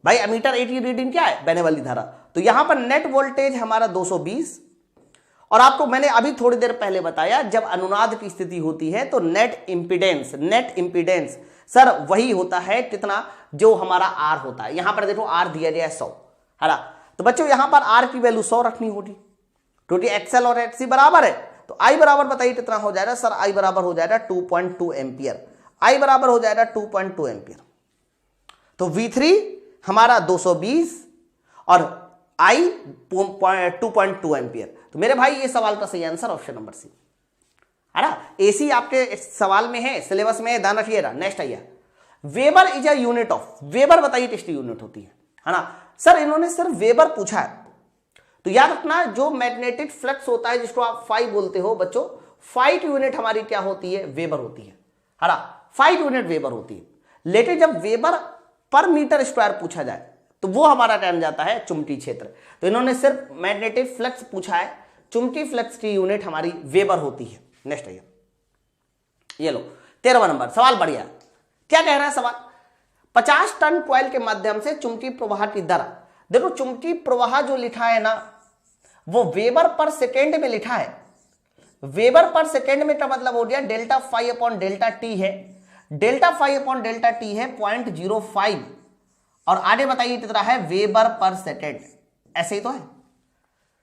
S1: भाई। अमीटर ए की रीडिंग क्या है, बहने वाली धारा। तो यहां पर नेट वोल्टेज हमारा 220, और आपको मैंने अभी थोड़ी देर पहले बताया जब अनुनाद की स्थिति होती है तो नेट इंपीडेंस सर वही होता है कितना, जो हमारा R होता है। यहां पर देखो R दिया गया है 100, है ना। तो बच्चों यहां पर R की वैल्यू 100 रखनी होगी, क्योंकि XL और XC बराबर है। तो I बराबर बताइए कितना हो जाएगा सर, I बराबर हो जाएगा 2.2 एम्पियर, I बराबर हो जाएगा 2.2 एम्पियर। तो V3 हमारा 220 और I 2.2 एम्पियर। तो मेरे भाई ये सवाल का सही आंसर ऑप्शन नंबर सी, है ना। एसी आपके सवाल में है, सिलेबस में, ध्यान रखिएगा। नेक्स्ट आइए, weber is a unit of, weber बताइए किसकी यूनिट होती है ना। सर इन्होंने सिर्फ वेबर पूछा है, तो याद रखना जो मैग्नेटिक फ्लक्स होता है जिसको आप फाई बोलते हो बच्चों, फाई की यूनिट हमारी क्या होती है, वेबर होती है ना। फाई की यूनिट वेबर होती है। लेकिन जब वेबर पर मीटर स्क्वायर पूछा जाए तो वो हमारा टर्म जाता है चुंबकीय क्षेत्र। तो इन्होंने सिर्फ मैग्नेटिक फ्लक्स पूछा है, चुंबकीय फ्लक्स की यूनिट हमारी वेबर होती है। नेक्स्ट आइए, ये लो 13वां नंबर सवाल, बढ़िया। क्या कह रहा है सवाल, 50 टन कॉइल के माध्यम से चुंबकीय प्रवाह की दर, देखो चुंबकीय प्रवाह जो लिखा है ना वो वेबर पर सेकेंड में लिखा है। वेबर पर सेकेंड में का मतलब हो गया delta phi upon delta T है, delta phi upon delta T है 0.05, और आगे बताइए कितना है, वेबर पर सेकेंड, ऐसे ही तो है,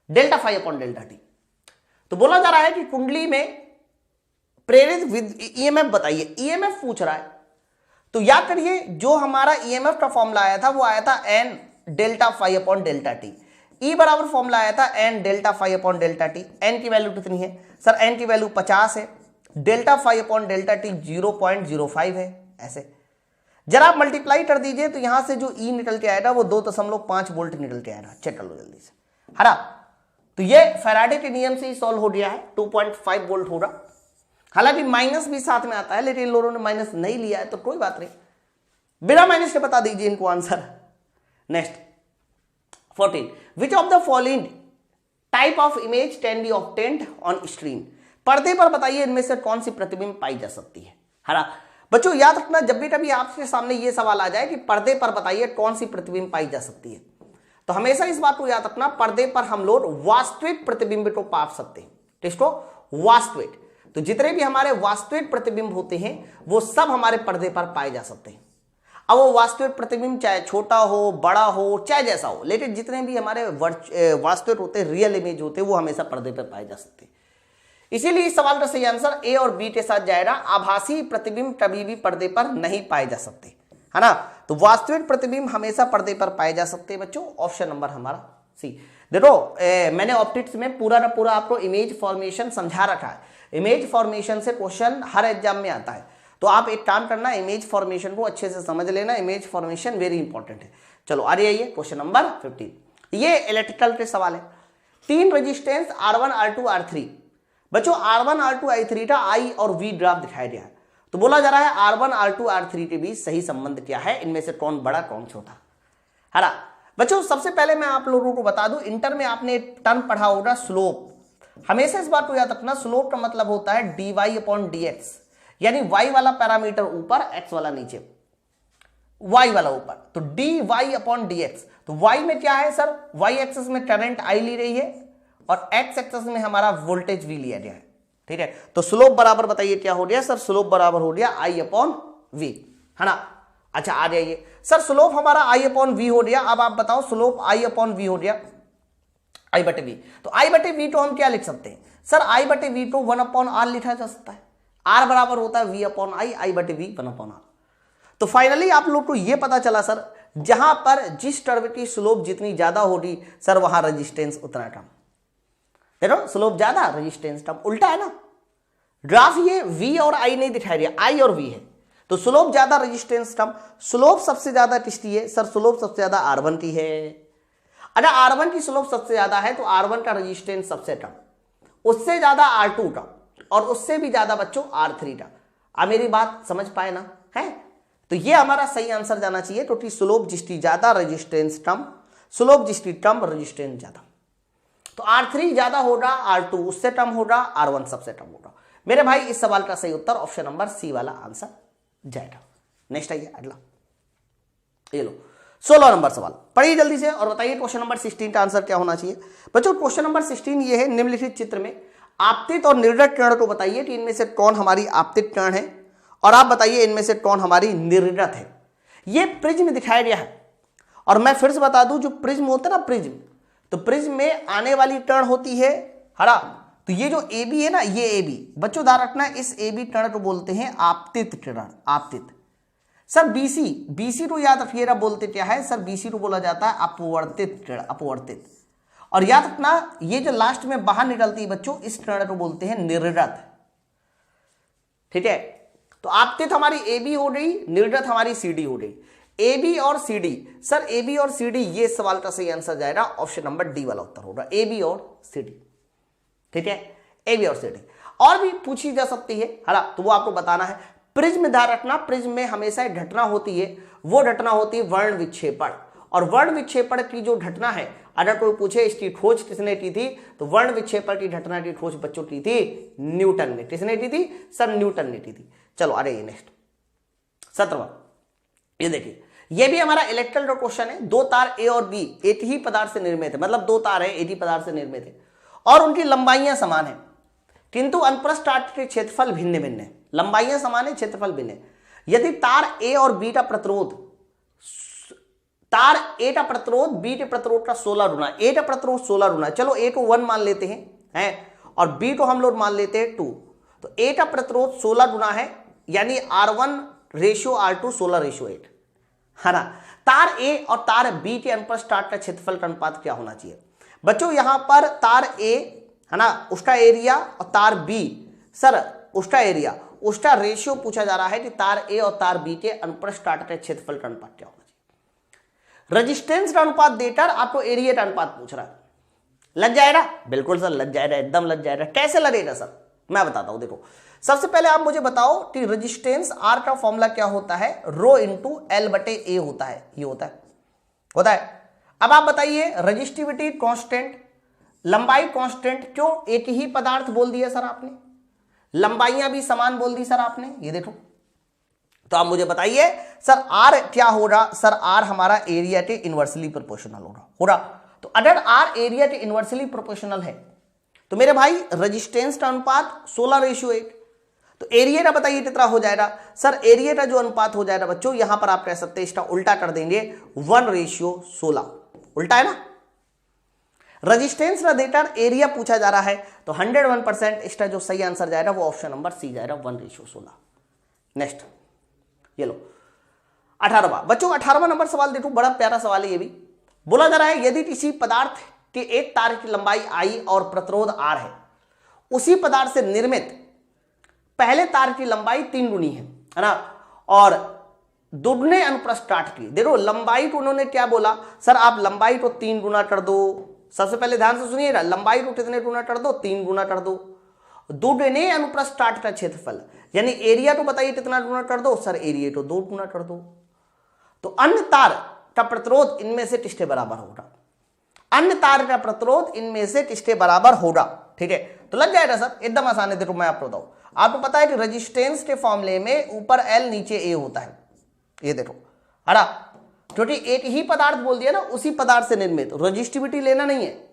S1: delta phi upon delta t. तो बोला जा रहा है कि कुंडली में प्रेरित ईएमएफ बताइए, ईएमएफ पूछ रहा है। तो याद करिए जो हमारा ईएमएफ का फॉर्मूला आया था वो आया था N delta phi upon delta T. E बराबर फॉर्मूला आया था N delta phi upon delta T. N की वैल्यू कितनी है सर, एन की वैल्यू 50 है, delta phi upon delta T 0.05 है, ऐसे जरा आप मल्टीप्लाई कर दीजिए तो यहां से जो ई निकल के आएगा वो 2.5 वोल्ट निकल के आएगा। चेक कर लो जल्दी से, है ना। तो ये फैराडे के नियम से ही सॉल्व हो गया है, 2.5 वोल्ट होगा। हालांकि माइनस भी साथ में आता है, लेकिन इन लोगों ने माइनस नहीं लिया है तो कोई बात नहीं, बिना माइनस के बता दीजिए इनको answer. Next 14, which of the following type of image can be obtained on screen. पर्दे पर बताइए इनमें से कौन सी प्रतिबिंब पाई जा सकती है ना। बच्चों याद रखना, जब भी कभी आपके सामने ये सवाल आ जाए कि पर्दे पर बताइए कौन सी प्रतिबिंब पाई जा सकती है, तो हमेशा इस बात को याद रखना, पर्दे पर हम लोग वास्तविक प्रतिबिंब को पा सकते हैं। किसको? वास्तविक। तो जितने भी हमारे वास्तविक प्रतिबिंब होते हैं वो सब हमारे पर्दे पर पाए जा सकते हैं। अब वो वास्तविक प्रतिबिंब चाहे छोटा हो, बड़ा हो, चाहे जैसा हो, लेकिन जितने भी हमारे वास्तविक होते हैं, रियल इमेज होते हैं, वो हमेशा पर्दे पर पाए जा सकते हैं। इसीलिए इस सवाल का सही आंसर ए और बी के साथ जाएगा। आभासी प्रतिबिंब कभी भी पर्दे पर नहीं पाए जा सकते, है ना। तो वास्तविक प्रतिबिंब हमेशा पर्दे पर पाए जा सकते हैं बच्चों। ऑप्शन नंबर हमारा सी। देखो मैंने ऑप्टिक्स में पूरा ना पूरा आपको इमेज फॉर्मेशन समझा रखा है। इमेज फॉर्मेशन से क्वेश्चन हर एग्जाम में आता है, तो आप एक काम करना, इमेज फॉर्मेशन को अच्छे से समझ लेना। इमेज फॉर्मेशन वेरी इंपॉर्टेंट है। चलो आगे आइए, क्वेश्चन नंबर 15। ये इलेक्ट्रिकल के सवाल है। 3 रेजिस्टेंस R1 R2 R3। बच्चों R1 R2 R3 का I और V ग्राफ दिखाया गया है। तो बोला जा रहा है R1 R2 R3 के बीच सही संबंध क्या है, इनमें से कौन बड़ा कौन छोटा, है ना। बच्चों सबसे पहले मैं आप लोगों को बता दूं, इंटर में आपने टर्म पढ़ा होगा स्लोप। हमेशा इस बात को याद रखना, स्लोप का मतलब होता है dy/dx, यानी y वाला पैरामीटर ऊपर, x वाला नीचे, y वाला ऊपर, तो dy/dx। तो y में क्या है सर, y एक्सिस में करंट I ली रही है और x एक्सिस में हमारा वोल्टेज V लिया गया है, ठीक है। तो स्लोप बराबर बताइए क्या हो गया सर, स्लोप बराबर हो गया I/V, है ना। अच्छा आ जाइए सर, स्लोप हमारा I/V हो गया। अब आप बताओ स्लोप I/V हो गया I/V, तो I/V तो हम क्या लिख सकते हैं सर, I/V तो 1/R लिखा जा सकता है। R बराबर होता है V/I, I/V 1/R। तो फाइनली आप लोग को यह पता चला सर, जहां पर जिस टर्म की स्लोप जितनी ज्यादा होगी सर, वहां रेजिस्टेंस उतना कम। देखो स्लोप ज्यादा, रेजिस्टेंस कम, उल्टा है ना। ग्राफ ये V और I नहीं दिखाई दिया, I और V है। तो स्लोप ज्यादा, रेजिस्टेंस कम। स्लोप सबसे ज्यादा किसकी है सर, स्लोप सबसे ज्यादा R1 की है। अगर R1 की स्लोप सबसे ज्यादा है तो R1 का रेजिस्टेंस सबसे कम, उससे ज्यादा R2 का, और उससे भी ज्यादा बच्चों R3 का। अब मेरी बात समझ पाए ना, है। तो ये हमारा सही आंसर जाना चाहिए, क्योंकि स्लोप जिसकी ज्यादा, रेजिस्टेंस कम, स्लोप जिसकी कम, रेजिस्टेंस ज्यादा। तो R3 ज्यादा होगा, R2 उससे कम होगा, R1 सबसे कम होगा। मेरे भाई इस सवाल का सही उत्तर ऑप्शन नंबर सी वाला आंसर जाएगा। नेक्स्ट आइए अगला, ये लो 16 नंबर सवाल, पढ़िए जल्दी से और बताइए क्वेश्चन नंबर 16 का आंसर क्या होना चाहिए। बच्चों क्वेश्चन नंबर 16 ये है, निम्नलिखित चित्र में आपतित और निर्गत किरण को बताइए कि इनमें से कौन हमारी आपतित किरण है और आप बताइए इनमें से कौन हमारी निर्गत है। ये प्रिज्म दिखाया गया है, और मैं फिर से बता दूं, जो प्रिज्म होता है ना, प्रिज्म, तो प्रिज्म में आने वाली किरण होती है हरा। तो ये जो AB है ना, ये AB बच्चों ध्यान रखना, इस AB किरण को बोलते हैं आपतित किरण, आपतित। सर BC को याद रखिएगा, बोलते क्या है सर, BC को बोला जाता है अपवर्तित किरण, अपवर्तित। और याद रखना ये जो लास्ट में बाहर निकलती है बच्चों, इस किरण को बोलते हैं निर्गत, ठीक है। तो आपतित हमारी AB हो गई, निर्गत हमारी CD हो गई। AB और CD सर, AB और CD ये सवाल का सही आंसर जाएगा, ऑप्शन नंबर डी वाला उत्तर होगा, AB और CD, ठीक है। AB और CD और भी पूछी जा सकती है ना, तो वो आपको बताना है। प्रिज्म ध्यान रखना, प्रिज्म में हमेशा एक घटना होती है, वो घटना होती है वर्ण विक्षेपण। और वर्ण विक्षेपण की जो घटना है, अगर कोई पूछे इसकी खोज किसने की थी, तो वर्ण विक्षेपण की घटना की खोज बच्चों की थी न्यूटन ने। किसने की थी सर, न्यूटन ने की थी। चलो अरे ये नेक्स्ट 17वां, ये देखिए, ये भी हमारा इलेक्ट्रिकल का क्वेश्चन है। 2 तार A और B एक ही पदार्थ से निर्मित है, मतलब 2 तार है एक ही पदार्थ से निर्मित है और उनकी लंबाइयां समान है, किंतु अनुप्रस्थ काट के क्षेत्रफल भिन्न भिन्न है। लंबाइयां समान है, क्षेत्रफल भिन्न है। यदि तार A और B का प्रतिरोध, तार A का प्रतिरोध B के प्रतिरोध का 16 गुना, A का प्रतिरोध 16 गुना, चलो A को 1 मान लेते हैं और B को हम लोग मान लेते हैं 2, तो A का प्रतिरोध 16 गुना है, यानी R1:R2 16:8, है ना। तार A और तार B के अनुप्रस्थ काट का क्षेत्रफल का अनुपात क्या होना चाहिए बच्चों। यहां पर तार A है ना, उसका एरिया, और तार B सर उसका एरिया, उसका रेशियो पूछा जा रहा है कि तार ए और तार बी के अनुप्रस्थ काट के क्षेत्रफल का अनुपात क्या होगा। रेजिस्टेंस का अनुपात देकर आपको एरिया का अनुपात पूछ रहा है, लग जाएगा? बिल्कुल सर लग जाएगा, एकदम लग जाएगा। कैसे लगेगा सर, मैं बताता हूं। देखो सबसे पहले आप मुझे बताओ कि रेजिस्टेंस आर का फॉर्मूला क्या होता है, रो इंटू एल बटे ए होता है, ये होता है। अब आप बताइए रेजिस्टिविटी कांस्टेंट, लंबाई कांस्टेंट, क्यों एक ही पदार्थ बोल दिया सर आपने, लंबाइयां भी समान बोल दी सर आपने, ये देखो। तो आप मुझे बताइए सर आर क्या होगा, सर आर हमारा एरिया के इनवर्सली प्रोपोर्शनल होगा। तो अगर आर एरिया के इनवर्सली प्रोपोर्शनल है तो मेरे भाई रेजिस्टेंस का अनुपात 16:8, तो एरिया का बताइए कितना हो जाएगा। सर एरिया का जो अनुपात हो जाएगा बच्चों, यहां पर आप कह सकते हैं इसका उल्टा कर देंगे, 1:16, उल्टा है ना। रेजिस्टेंस का देकर एरिया पूछा जा रहा है तो 101% इसका जो सही आंसर जाएगा वो ऑप्शन नंबर सी जाएगा, 1:16। नेक्स्ट ये लो 18वां बच्चों, 18वां नंबर सवाल देखो, बड़ा प्यारा सवाल है ये भी। बोला जा रहा है यदि किसी पदार्थ के एक तार की लंबाई आई और प्रतिरोध आर है, उसी पदार्थ से निर्मित पहले तार की लंबाई 3 गुनी है ना, और दुगने अनुप्रस्थ काट की। देखो लंबाई को उन्होंने क्या बोला, सर आप लंबाई को 3 गुना कर दो। सबसे पहले ध्यान से सुनिएगा, लंबाई को कितने गुना कर दो, 3 गुना कर दो। दुगने अनुप्रस्थ काट का क्षेत्रफल यानी एरिया को बताइए कितना गुना कर दो, सर एरिया को 2 गुना कर दो। तो अन्य तार का प्रतिरोध इनमें से किसके बराबर होगा, अन्य तार का प्रतिरोध इनमें से किसके बराबर होगा। ठीक है, तो लग जाएगा सर, एकदम आसान है। देखो मैं आपको बताऊं, आपको पता है कि रेजिस्टेंस के फॉर्मूले में ऊपर एल नीचे ए होता है, ये देखो अड़ा, क्योंकि एक ही पदार्थ बोल दिया ना, उसी पदार्थ से निर्मित, रेजिस्टिविटी लेना नहीं है।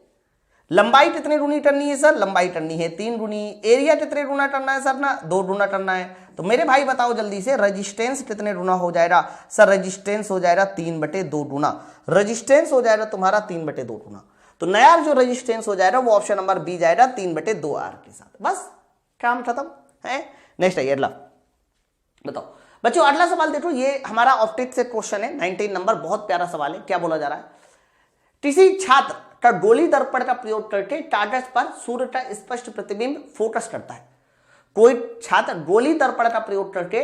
S1: लंबाई कितने गुनी करनी है सर, लंबाई करनी है 3 गुनी। एरिया कितने गुना करना है सर ना, 2 गुना करना है। तो मेरे भाई बताओ जल्दी से रेजिस्टेंस कितने गुना हो जाएगा, सर रेजिस्टेंस हो जाएगा 3/2 गुना। रेजिस्टेंस हो जाएगा तुम्हारा 3/2 गुना। तो नया जो रेजिस्टेंस हो जाएगा वो ऑप्शन नंबर बी जाएगा 3/2 आर के साथ। बस काम खत्म है। नेक्स्ट है अगला, बताओ बच्चों अगला सवाल देखो, ये हमारा ऑप्टिक्स से क्वेश्चन है, 19 नंबर, बहुत प्यारा सवाल है। क्या बोला जा रहा है, किसी छात्र का गोली दर्पण का प्रयोग करके कागज पर सूर्य का स्पष्ट प्रतिबिंब फोकस करता है। कोई छात्र गोली दर्पण का प्रयोग करके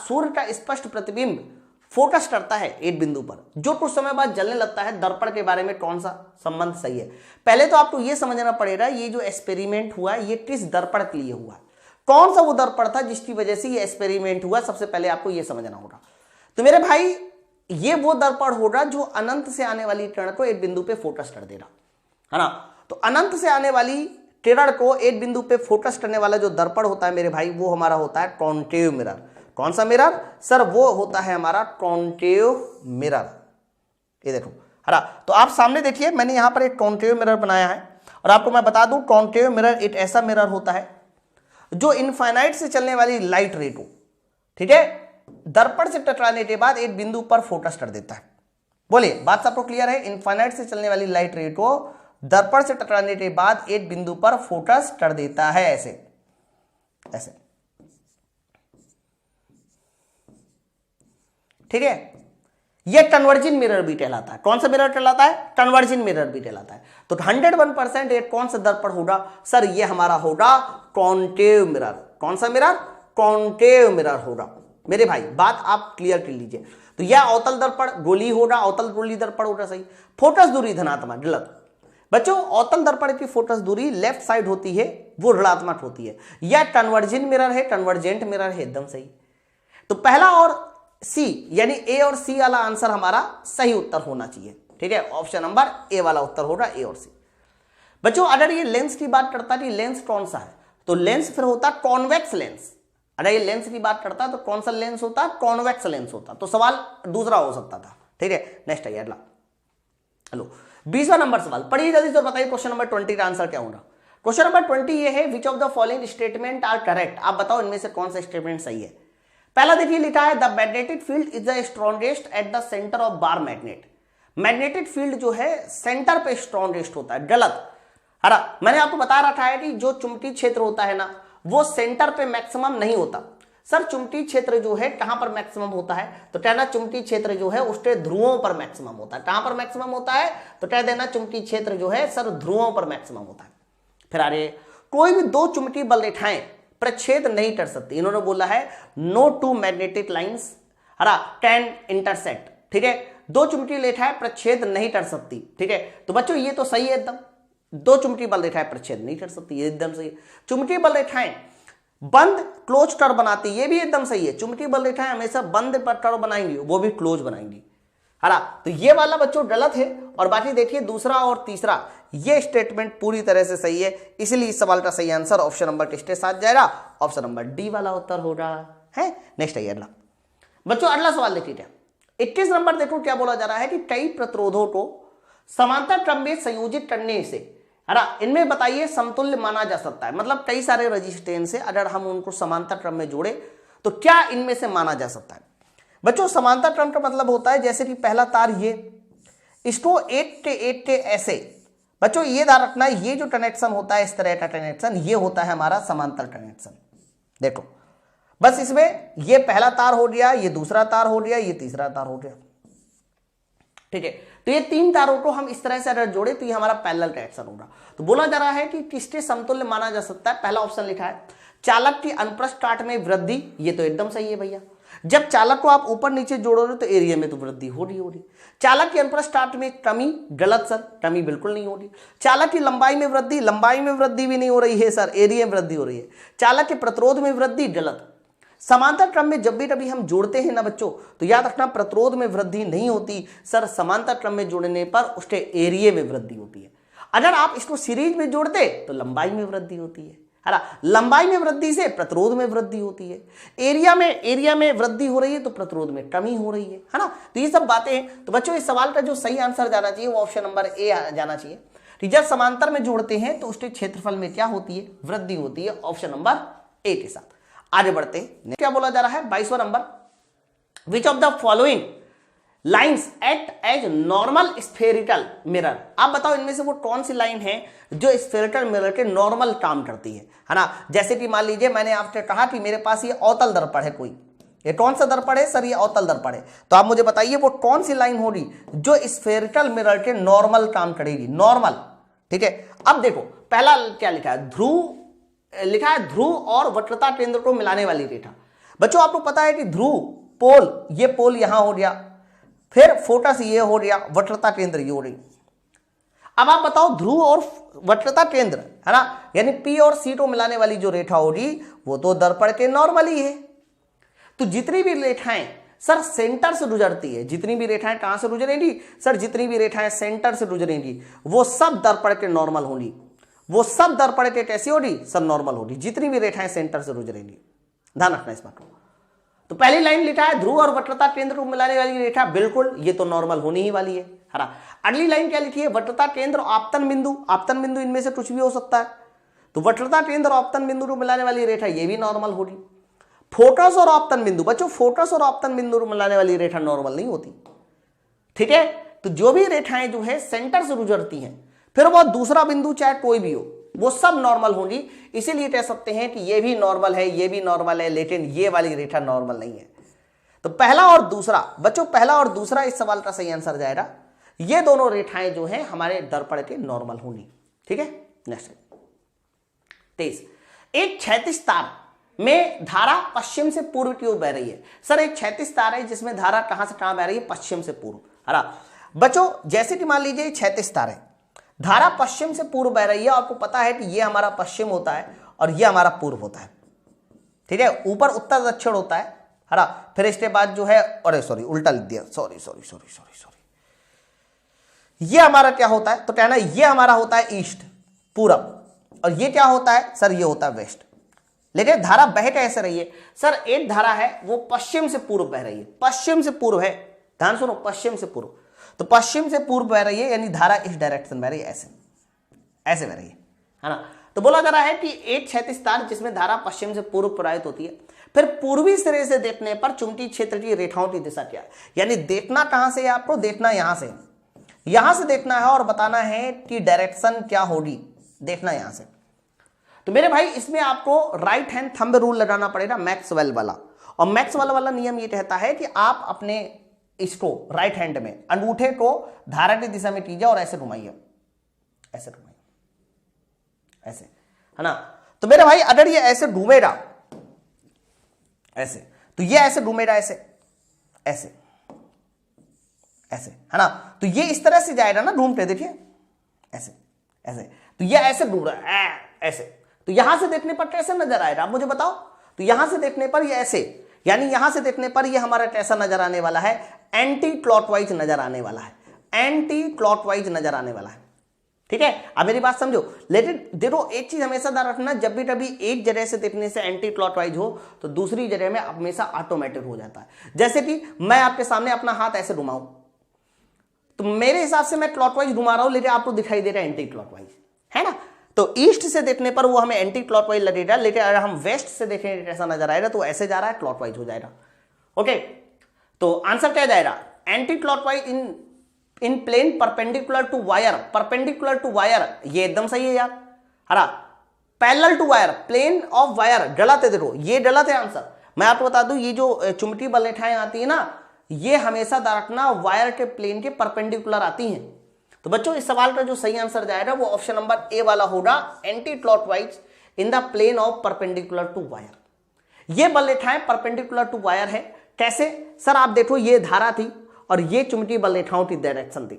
S1: सूर्य का स्पष्ट प्रतिबिंब फोकस करता है एक बिंदु पर, जो कुछ समय बाद जलने लगता है। दर्पण के बारे में कौन सा संबंध सही है? पहले तो आपको यह समझना पड़ेगा ये जो एक्सपेरिमेंट हुआ ये किस दर्पण के लिए हुआ, कौन सा वो दर्पण था जिसकी वजह से ये एक्सपेरिमेंट हुआ, सबसे पहले आपको यह समझना होगा। तो मेरे भाई ये वो दर्पण होगा जो अनंत से आने वाली किरण को एक बिंदु पे फोकस कर देगा, है ना। तो अनंत से आने वाली किरण को एक बिंदु पे फोकस करने वाला जो दर्पण होता है मेरे भाई, वो हमारा होता है कॉन्केव मिरर। कौन सा मिरर सर, वो होता है हमारा कॉन्केव मिरर। ये देखो, है ना। तो आप सामने देखिए, मैंने यहां पर एक कॉन्केव मिरर बनाया है, और आपको मैं बता दूं कॉन्केव मिरर एक ऐसा मिरर होता है जो इनफाइनाइट से चलने वाली लाइट रे को, ठीक है, दर्पण से टकराने के बाद एक बिंदु पर फोकस कर देता है। बोलिए बात सबको क्लियर है? इनफाइनाइट से चलने वाली लाइट रे को दर्पण से टकराने के बाद एक बिंदु पर फोकस कर देता है, ऐसे ऐसे, ठीक है। यह कन्वर्जिंग मिरर भी कहलाता है। कौन सा मिरर कहलाता है? कन्वर्जिंग मिरर भी कहलाता है। तो 101% ये कौन सा दर्पण होगा सर, ये हमारा होगा कॉन्केव मिरर। कौन सा मिरर? कॉन्केव मिरर होगा। मेरे भाई बात आप क्लियर कर लीजिए। तो यह अवतल दर्पण गोली होगा, अवतल गोली दर्पण होगा, सही। फोकस दूरी धनात्मक, गलत बच्चों। अवतल दर्पण की फोकस दूरी लेफ्ट साइड होती है, वो ऋणात्मक होती है। यह कन्वर्जिंग मिरर है, कन्वर्जेंट मिरर है, एकदम सही। तो पहला और सी यानी ए और सी वाला आंसर हमारा सही उत्तर होना चाहिए, ठीक है। ऑप्शन नंबर ए वाला उत्तर होगा, ए और सी। बच्चों अगर ये लेंस की बात करता है, लेंस कौन सा है, तो लेंस फिर होता कॉन्वेक्स लेंस। अगर ये लेंस की बात करता है तो कौन सा लेंस होता है? कॉन्वेक्स लेंस होता। तो सवाल दूसरा हो सकता था, ठीक है। नेक्स्ट है अगला, हेलो 20वां नंबर सवाल पढ़िए जल्दी से, बताइए क्वेश्चन नंबर 20 का आंसर क्या होगा। क्वेश्चन नंबर 20 ये है, which of the following statement are correct. आप बताओ इनमें से कौन सा स्टेटमेंट सही है। पहला देखिए लिखा है, the magnetic field is the strongest at the centre of bar magnet. Magnetic field जो है सेंटर पे स्ट्रॉन्गेस्ट होता है, गलत। है मैंने आपको बता रखा है कि जो चुंबकीय क्षेत्र होता है ना, वो सेंटर पे मैक्सिमम नहीं होता। सर चुंबकीय क्षेत्र जो है कहां पर मैक्सिमम होता है, तो कहना चुंबकीय क्षेत्र जो है उसके ध्रुवों पर मैक्सिमम होता है। कहां पर मैक्सिमम होता है, तो कह देना चुंबकीय क्षेत्र जो है सर ध्रुवों पर मैक्सिमम होता है। फिर आ रही, कोई भी दो चुंबकीय बल रेखाएं प्रच्छेद नहीं कर सकती। इन्होंने बोला है no two magnetic lines can intersect, ठीक है। दो चुंबकीय रेखाएं प्रच्छेद नहीं कर सकती, ठीक है। तो बच्चों ये तो सही है एकदम, दो चुंबकीय बल रेखाएं प्रच्छेद नहीं कर सकती, ये एकदम सही है। चुंबकीय बल रेखाएं बंद क्लोज कर्व बनाती, ये भी एकदम सही है। चुंबकीय बल रेखाएं हमेशा बंद पर कर्व बनाएंगी, वो भी क्लोज बनाएंगी, है ना। तो ये वाला बच्चों गलत है। और बाकी देखिए दूसरा और तीसरा ये स्टेटमेंट पूरी तरह से सही है, इसलिए इस सवाल का सही आंसर ऑप्शन नंबर किसके साथ जाएगा, ऑप्शन नंबर डी वाला उत्तर हो रहा है। नेक्स्ट है अगला बच्चों, अगला सवाल देखिए 21 नंबर देखो क्या बोला जा रहा है कि कई प्रतिरोधों को समांतर क्रम में संयोजित करने से, है ना, इनमें बताइए समतुल्य माना जा सकता है। मतलब कई सारे रेजिस्टेंस है, अगर हम उनको समांतर क्रम में जोड़े तो क्या इनमें से माना जा सकता है। बच्चों समांतर क्रम का मतलब होता है जैसे कि पहला तार ये, इसको एक के ऐसे, बच्चों ये ध्यान रखना है, ये जो कनेक्शन होता है इस तरह का कनेक्शन, ये होता है हमारा समांतर कनेक्शन। देखो बस इसमें ये पहला तार हो गया, ये दूसरा तार हो गया, ये तीसरा तार हो गया, ठीक है। तो ये तीन तारों को हम इस तरह से अगर जोड़े तो ये हमारा पैरेलल कनेक्शन होगा। तो बोला जा रहा है कि किसके समतुल्य माना जा सकता है। पहला ऑप्शन लिखा है चालक की अनुप्रस्थ काट में वृद्धि, ये तो एकदम सही है भैया। जब चालक को आप ऊपर नीचे जोड़ोगे तो एरिया में तो वृद्धि हो रही। चालक की अनुप्रस्थ काट में कमी, गलत सर, कमी बिल्कुल नहीं हो रही। चालक की लंबाई में वृद्धि, लंबाई में वृद्धि भी नहीं हो रही है सर, एरिया में वृद्धि हो रही है। चालक के प्रतिरोध में वृद्धि, गलत। समांतर क्रम में जब भी कभी हम जोड़ते हैं ना बच्चों, तो याद रखना प्रतिरोध में वृद्धि नहीं होती सर, समांतर क्रम में जोड़ने पर उसके एरिया में वृद्धि होती है। अगर आप इसको सीरीज में जोड़ते तो लंबाई में वृद्धि होती है ना, लंबाई में वृद्धि से प्रतिरोध में वृद्धि होती है। एरिया में वृद्धि हो रही है तो प्रतिरोध में कमी हो रही है ना। तो ये सब बातें हैं। तो बच्चों इस सवाल का जो सही आंसर जाना चाहिए वो ऑप्शन नंबर ए जाना चाहिए। कि जब समांतर में जोड़ते हैं तो उसके क्षेत्रफल में क्या होती है, वृद्धि होती है, ऑप्शन नंबर ए के साथ। आगे बढ़ते हैं, क्या बोला जा रहा है 22वां number, which of the following lines act as normal spherical mirror. आप बताओ इनमें से वो कौन सी लाइन है जो स्फेरिकल मिरर के नॉर्मल काम करती है ना। जैसे कि मान लीजिए मैंने आपसे कहा कि मेरे पास ये अवतल दर्पण है, कोई ये कौन सा दर्पण है सर, ये अवतल दर्पण है। तो आप मुझे बताइए वो कौन सी लाइन होगी जो स्फेरिकल मिरर के नॉर्मल काम करेगी, नॉर्मल, ठीक है। अब देखो पहला क्या लिखा है, ध्रुव लिखा है, ध्रुव और वक्रता केंद्र को मिलाने वाली रेखा। बच्चों आपको पता है कि ध्रुव पोल, ये पोल यहां हो गया, फिर फोकस ये हो गया, वक्रता केंद्र ये हो रही। अब आप बताओ ध्रुव और वक्रता केंद्र, है ना, यानी पी और सी को मिलाने वाली जो रेखा होगी वो तो दर्पण के नॉर्मल ही है। तो जितनी भी रेखाएं सर सेंटर से गुजरती है, जितनी भी रेखाएं कहां से गुजरेंगी सर, जितनी भी रेखाएं सेंटर से गुजरेंगी वो सब दर्पण के नॉर्मल होंगी, वो सब दर्पण के कैसी होगी, सब नॉर्मल होगी, जितनी भी रेखाएं सेंटर से गुजरेंगी। ध्यान रखना इस बात को। तो पहली लाइन लिखा है ध्रुव और वक्रता केंद्र को मिलाने वाली रेखा, बिल्कुल ये तो नॉर्मल होनी ही वाली है ना। अगली लाइन क्या लिखी है, वक्रता केंद्र आपतन बिंदु, आपतन बिंदु इनमें से कुछ भी हो सकता है। तो वक्रता केंद्र और आपतन बिंदु को मिलाने वाली रेखा ये भी नॉर्मल होगी। फोकस और आपतन बिंदु, बच्चों फोकस और आपतन बिंदु को मिलाने वाली रेखा नॉर्मल नहीं होती, ठीक है। तो जो भी रेखाएं जो है सेंटर से गुजरती हैं, फिर वो दूसरा बिंदु चाहे कोई भी हो, वो सब नॉर्मल होंगी। इसीलिए कह सकते हैं कि ये भी नॉर्मल है, ये भी नॉर्मल है, लेकिन ये वाली रेखा नॉर्मल नहीं है। तो पहला और दूसरा, बच्चों पहला और दूसरा इस सवाल का सही आंसर जाएगा। ये दोनों रेखाएं जो है हमारे दर्पण के नॉर्मल होंगी, ठीक है। नेक्स्ट 23, एक क्षैतिज तार में धारा पश्चिम से पूर्व की ओर बह रही है। सर एक क्षैतिज तार है जिसमें धारा कहां से कहां बह रही है, पश्चिम से पूर्व, है ना। बच्चों जैसे कि मान लीजिए क्षैतिज तार है, धारा पश्चिम से पूर्व बह रही है। आपको पता है कि ये हमारा पश्चिम होता है और ये हमारा पूर्व होता है, ठीक है। ऊपर उत्तर दक्षिण होता है ना। फिर इसके बाद जो है, अरे सॉरी उल्टा लिख दिया, सॉरी, ये हमारा क्या होता है, तो कहना ये हमारा होता है ईस्ट, पूरब, और ये क्या होता है सर, ये होता है वेस्ट। लेकिन धारा बह कैसे रही है सर, एक धारा है वो पश्चिम से पूर्व बह रही है, पश्चिम से पूर्व है, ध्यान सुनो, पश्चिम से पूर्व। तो पश्चिम से पूर्व बह रही है, यानी धारा इस डायरेक्शन बह रही है, ऐसे बह रही है ना। तो बोला जा रहा है कि एक क्षैतिज तार जिसमें धारा पश्चिम से पूर्व प्रवाहित होती है, फिर पूर्वी सिरे से देखने पर चुंबकीय क्षेत्र की रेखाओं की दिशा क्या है। यानी देखना कहां से है आपको, देखना यहां से देखना है और बताना है कि डायरेक्शन क्या होगी, देखना यहां से। तो मेरे भाई इसमें आपको राइट हैंड थंब रूल लगाना पड़ेगा, मैक्सवेल वाला। और मैक्सवेल वाला नियम ये कहता है कि आप अपने इसको राइट हैंड में अंगूठे को धारा की दिशा में कीजिए और ऐसे घुमाइए, ऐसे, है ना। तो मेरे भाई अगर ये ऐसे घूमेगा ऐसे, तो ये ऐसे घूमेगा ऐसे ऐसे ऐसे, है ना, तो ये इस तरह से जाएगा ना घूमते, देखिए ऐसे ऐसे, तो ये ऐसे घूम रहा है ऐसे, तो यहां से देखने पर कैसे नजर आएगा आप मुझे बताओ। तो यहां से देखने पर ये ऐसे, यानी यहां से देखने पर ये हमारा कैसा नजर आने वाला है, एंटी क्लॉकवाइज नजर आने वाला है, एंटी क्लॉकवाइज नजर आने वाला है। ठीक है, अब मेरी बात समझो। लेकिन देखो एक चीज हमेशा ध्यान रखना, जब भी कभी एक जगह से देखने से एंटी क्लॉकवाइज हो तो दूसरी जगह में हमेशा ऑटोमेटिक हो जाता है। जैसे कि मैं आपके सामने अपना हाथ ऐसे घुमाऊं, तो मेरे हिसाब से मैं क्लॉकवाइज घुमा रहा हूं, लेकिन आपको दिखाई दे रहा है एंटी क्लॉकवाइज, है ना। तो ईस्ट से देखने पर वो हमें एंटी क्लॉकवाइज लगेगा, लेकिन अगर हम वेस्ट से देखें कैसा नजर आएगा तो ऐसे जा रहा है, क्लॉकवाइज हो जाएगा। ओके, तो आंसर क्या जाएगा, anticlockwise in plane perpendicular to wire, perpendicular to wire, ये एकदम सही है यार। हरा parallel to wire, plane of wire गलत है, देखो ये गलत है आंसर। मैं आपको बता दूं ये जो चुंबकीय बल रेखाएं आती है ना, ये हमेशा रखना वायर के प्लेन के परपेंडिकुलर आती हैं। तो बच्चों इस सवाल का जो सही आंसर जाएगा वो ऑप्शन नंबर ए वाला होगा, anticlockwise in the plane of perpendicular to wire. ये बल रेखाएं परपेंडिकुलर टू वायर है। कैसे सर, आप देखो ये धारा थी और ये चुंबकीय बल रेखाओं की डायरेक्शन थी,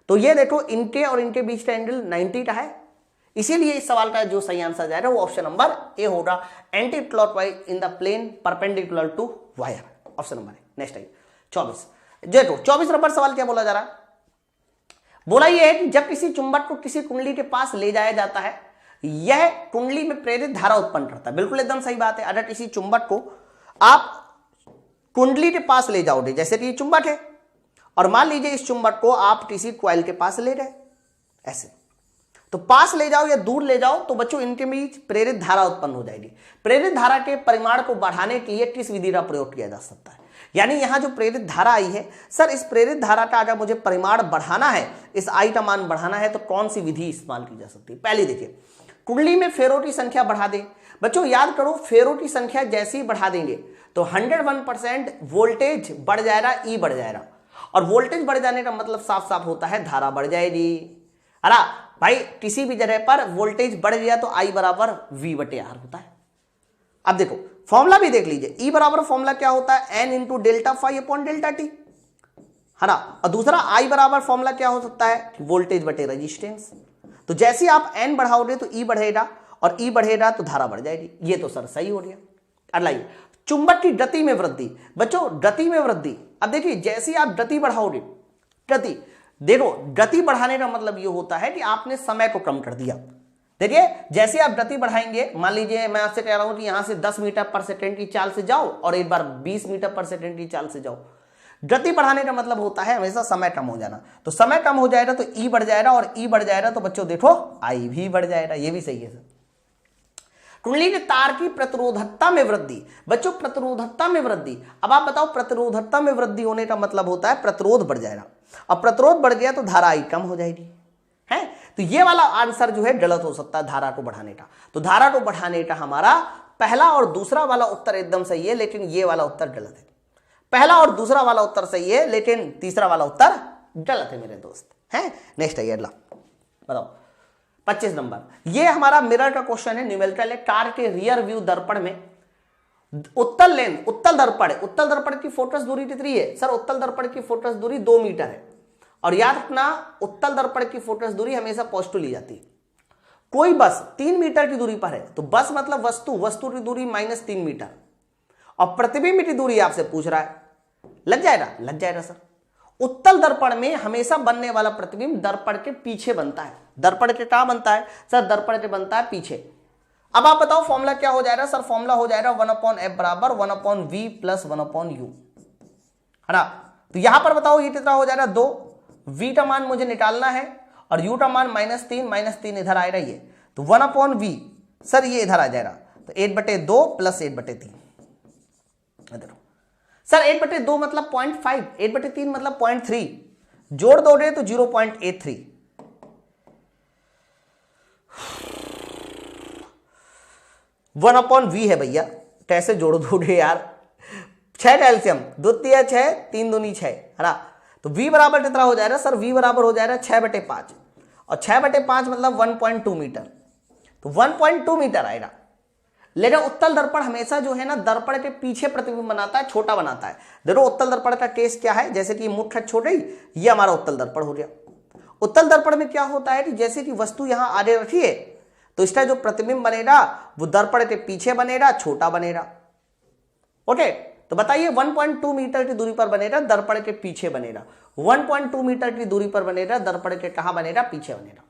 S1: तो ये देखो इनके और इनके बीच का एंगल 90 का है, इसीलिए इस सवाल का जो सही आंसर जाएगा वो ऑप्शन नंबर ए होगा, anticlockwise in the plane perpendicular to wire, option number A. Next है 24। देखो 24 नंबर सवाल क्या बोला जा रहा है, बोला यह है कि जब किसी चुंबक को किसी कुंडली के पास ले जाया जाता है, यह कुंडली में प्रेरित धारा उत्पन्न करता है। बिल्कुल एकदम सही बात है। अगर किसी चुंबक को आप कुंडली के पास ले जाओगे, जैसे कि ये चुंबक है, और मान लीजिए इस चुंबक को आप किसी कॉइल के पास ले गए ऐसे, तो पास ले जाओ या दूर ले जाओ तो बच्चों इनके बीच प्रेरित धारा उत्पन्न हो जाएगी। प्रेरित धारा के परिमाण को बढ़ाने के लिए किस विधि का प्रयोग किया जा सकता है, यानी यहां जो प्रेरित धारा आई है, सर इस प्रेरित धारा का अगर मुझे परिमाण बढ़ाना है, इस आई का मान बढ़ाना है, तो कौन सी विधि इस्तेमाल की जा सकती है। पहले देखिए, कुंडली में फेरों की संख्या बढ़ा दें। बच्चों याद करो, फेरों की संख्या जैसे ही बढ़ा देंगे तो 101% वोल्टेज बढ़ जाएगा, ई बढ़ जाएगा, और वोल्टेज बढ़ जाने का मतलब साफ साफ होता है धारा बढ़ जाएगी। अरे भाई किसी भी जगह पर वोल्टेज बढ़ गया तो आई बराबर V/R होता है। अब देखो फॉर्मूला भी देख लीजिए, ई बराबर फॉर्मूला क्या होता है, n into delta phi upon delta T, है ना। और दूसरा आई बराबर फॉर्मूला क्या हो सकता है, वोल्टेज बटे रेजिस्टेंस। तो जैसे आप n बढ़ाओगे तो ई बढ़ेगा, और ई बढ़ेगा तो धारा बढ़ जाएगी। ये तो सर सही हो गया। अलाइए चुंबक की गति में वृद्धि। बच्चों गति में वृद्धि, अब देखिए जैसे आप गति बढ़ाओगे, गति देखो, गति बढ़ाने का मतलब ये होता है कि आपने समय को कम कर दिया। देखिए जैसे आप गति बढ़ाएंगे, मान लीजिए मैं आपसे कह रहा हूं कि यहां से 10 मीटर पर सेकंड की चाल से जाओ और एक बार 20 मीटर पर सेकंड की चाल से जाओ। गति बढ़ाने का मतलब होता है हमेशा समय कम हो जाना। तो समय कम हो जाएगा तो ई बढ़ जाएगा, और ई बढ़ जाएगा तो बच्चों देखो आई भी बढ़ जाएगा। ये भी सही है सर। कुंडली के तार की प्रतिरोधकता में वृद्धि। बच्चों प्रतिरोधकता में वृद्धि, अब आप बताओ प्रतिरोधकता में वृद्धि होने का मतलब होता है प्रतिरोध बढ़ जाएगा, और प्रतिरोध बढ़ गया तो धारा आई कम हो जाएगी, है। तो ये वाला आंसर जो है गलत हो सकता है धारा को बढ़ाने का। तो धारा को बढ़ाने का हमारा पहला और दूसरा वाला उत्तर एकदम सही है, लेकिन ये वाला उत्तर गलत है। पहला और दूसरा वाला उत्तर सही है, लेकिन तीसरा वाला उत्तर गलत है मेरे दोस्त, है। नेक्स्ट है अगला, बताओ 25 नंबर। ये हमारा मिरर का क्वेश्चन है, न्यूमेरिकल है। कार के रियर व्यू दर्पण में उत्तल लेंस, उत्तल दर्पण है, उत्तल दर्पण की फोकस दूरी कितनी है सर, उत्तल दर्पण की फोकस दूरी 2 मीटर है। और याद रखना उत्तल दर्पण की फोकस दूरी हमेशा पॉजिटिव ली जाती है। कोई बस 3 मीटर की दूरी पर है तो बस मतलब वस्तु, वस्तु की दूरी -3 मीटर, और प्रतिबिंब की दूरी आपसे पूछ रहा है, लग जाएगा, लग जाएगा सर। उत्तल दर्पण में हमेशा बनने वाला प्रतिबिंब दर्पण के पीछे बनता है। दर्पण के कहां बनता है सर, दर्पण के बनता है पीछे। अब आप बताओ फॉर्मूला क्या हो जाएगा सर, फॉर्मूला हो जाएगा 1/f बराबर 1/v प्लस 1/u, है ना। तो यहां पर बताओ ये कितना हो जाएगा 2, v का मान मुझे निकालना है, और u का मान -3 इधर आएगा ये, तो 1/v सर ये इधर आ जाएगा, तो 8/2 प्लस 8/3। सर 8/2 मतलब 0.5, 8/3 मतलब 0.3, जोड़ दोगे तो 0.83। 1/v है भैया, कैसे जोड़ दोगे यार, 6 का एलसीएम, 2 तिया 6, 3 दूनी 6, है ना। तो v बराबर कितना हो जाएगा सर, v बराबर हो जाएगा 6/5, और 6/5 मतलब 1.2 मीटर। तो 1.2 मीटर आएगा। लेकिन उत्तल दर्पण हमेशा जो है ना दर्पण के पीछे प्रतिबिंब बनाता है, छोटा बनाता है। देखो उत्तल दर्पण का टेस्ट क्या है, जैसे कि मुठ छोड़ रही, ये हमारा उत्तल दर्पण हो गया। उत्तल दर्पण में क्या होता है कि जैसे कि वस्तु यहां आगे रखी है तो इसका जो प्रतिबिंब बनेगा वो दर्पण के पीछे बनेगा, छोटा बनेगा। ओके, तो बताइए 1.2 मीटर की दूरी पर बनेगा, दर्पण के पीछे बनेगा। 1.2 मीटर की दूरी पर बनेगा, दर्पण के कहां बनेगा, पीछे बनेगा।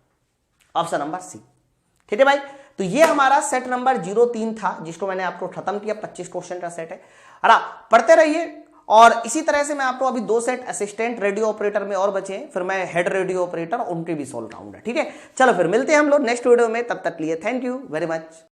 S1: Option number C. ठीक है भाई, तो ये हमारा सेट नंबर 03 था जिसको मैंने आपको खत्म किया। 25 क्वेश्चन का सेट है। पढ़ते रहिए। और इसी तरह से मैं आपको अभी 2 सेट असिस्टेंट रेडियो ऑपरेटर में और बचे हैं, फिर मैं हेड रेडियो ऑपरेटर उनके भी सोल्व कराऊंगा। ठीक है, चलो फिर मिलते हैं हम लोग नेक्स्ट वीडियो में। तब तक लिए थैंक यू वेरी मच।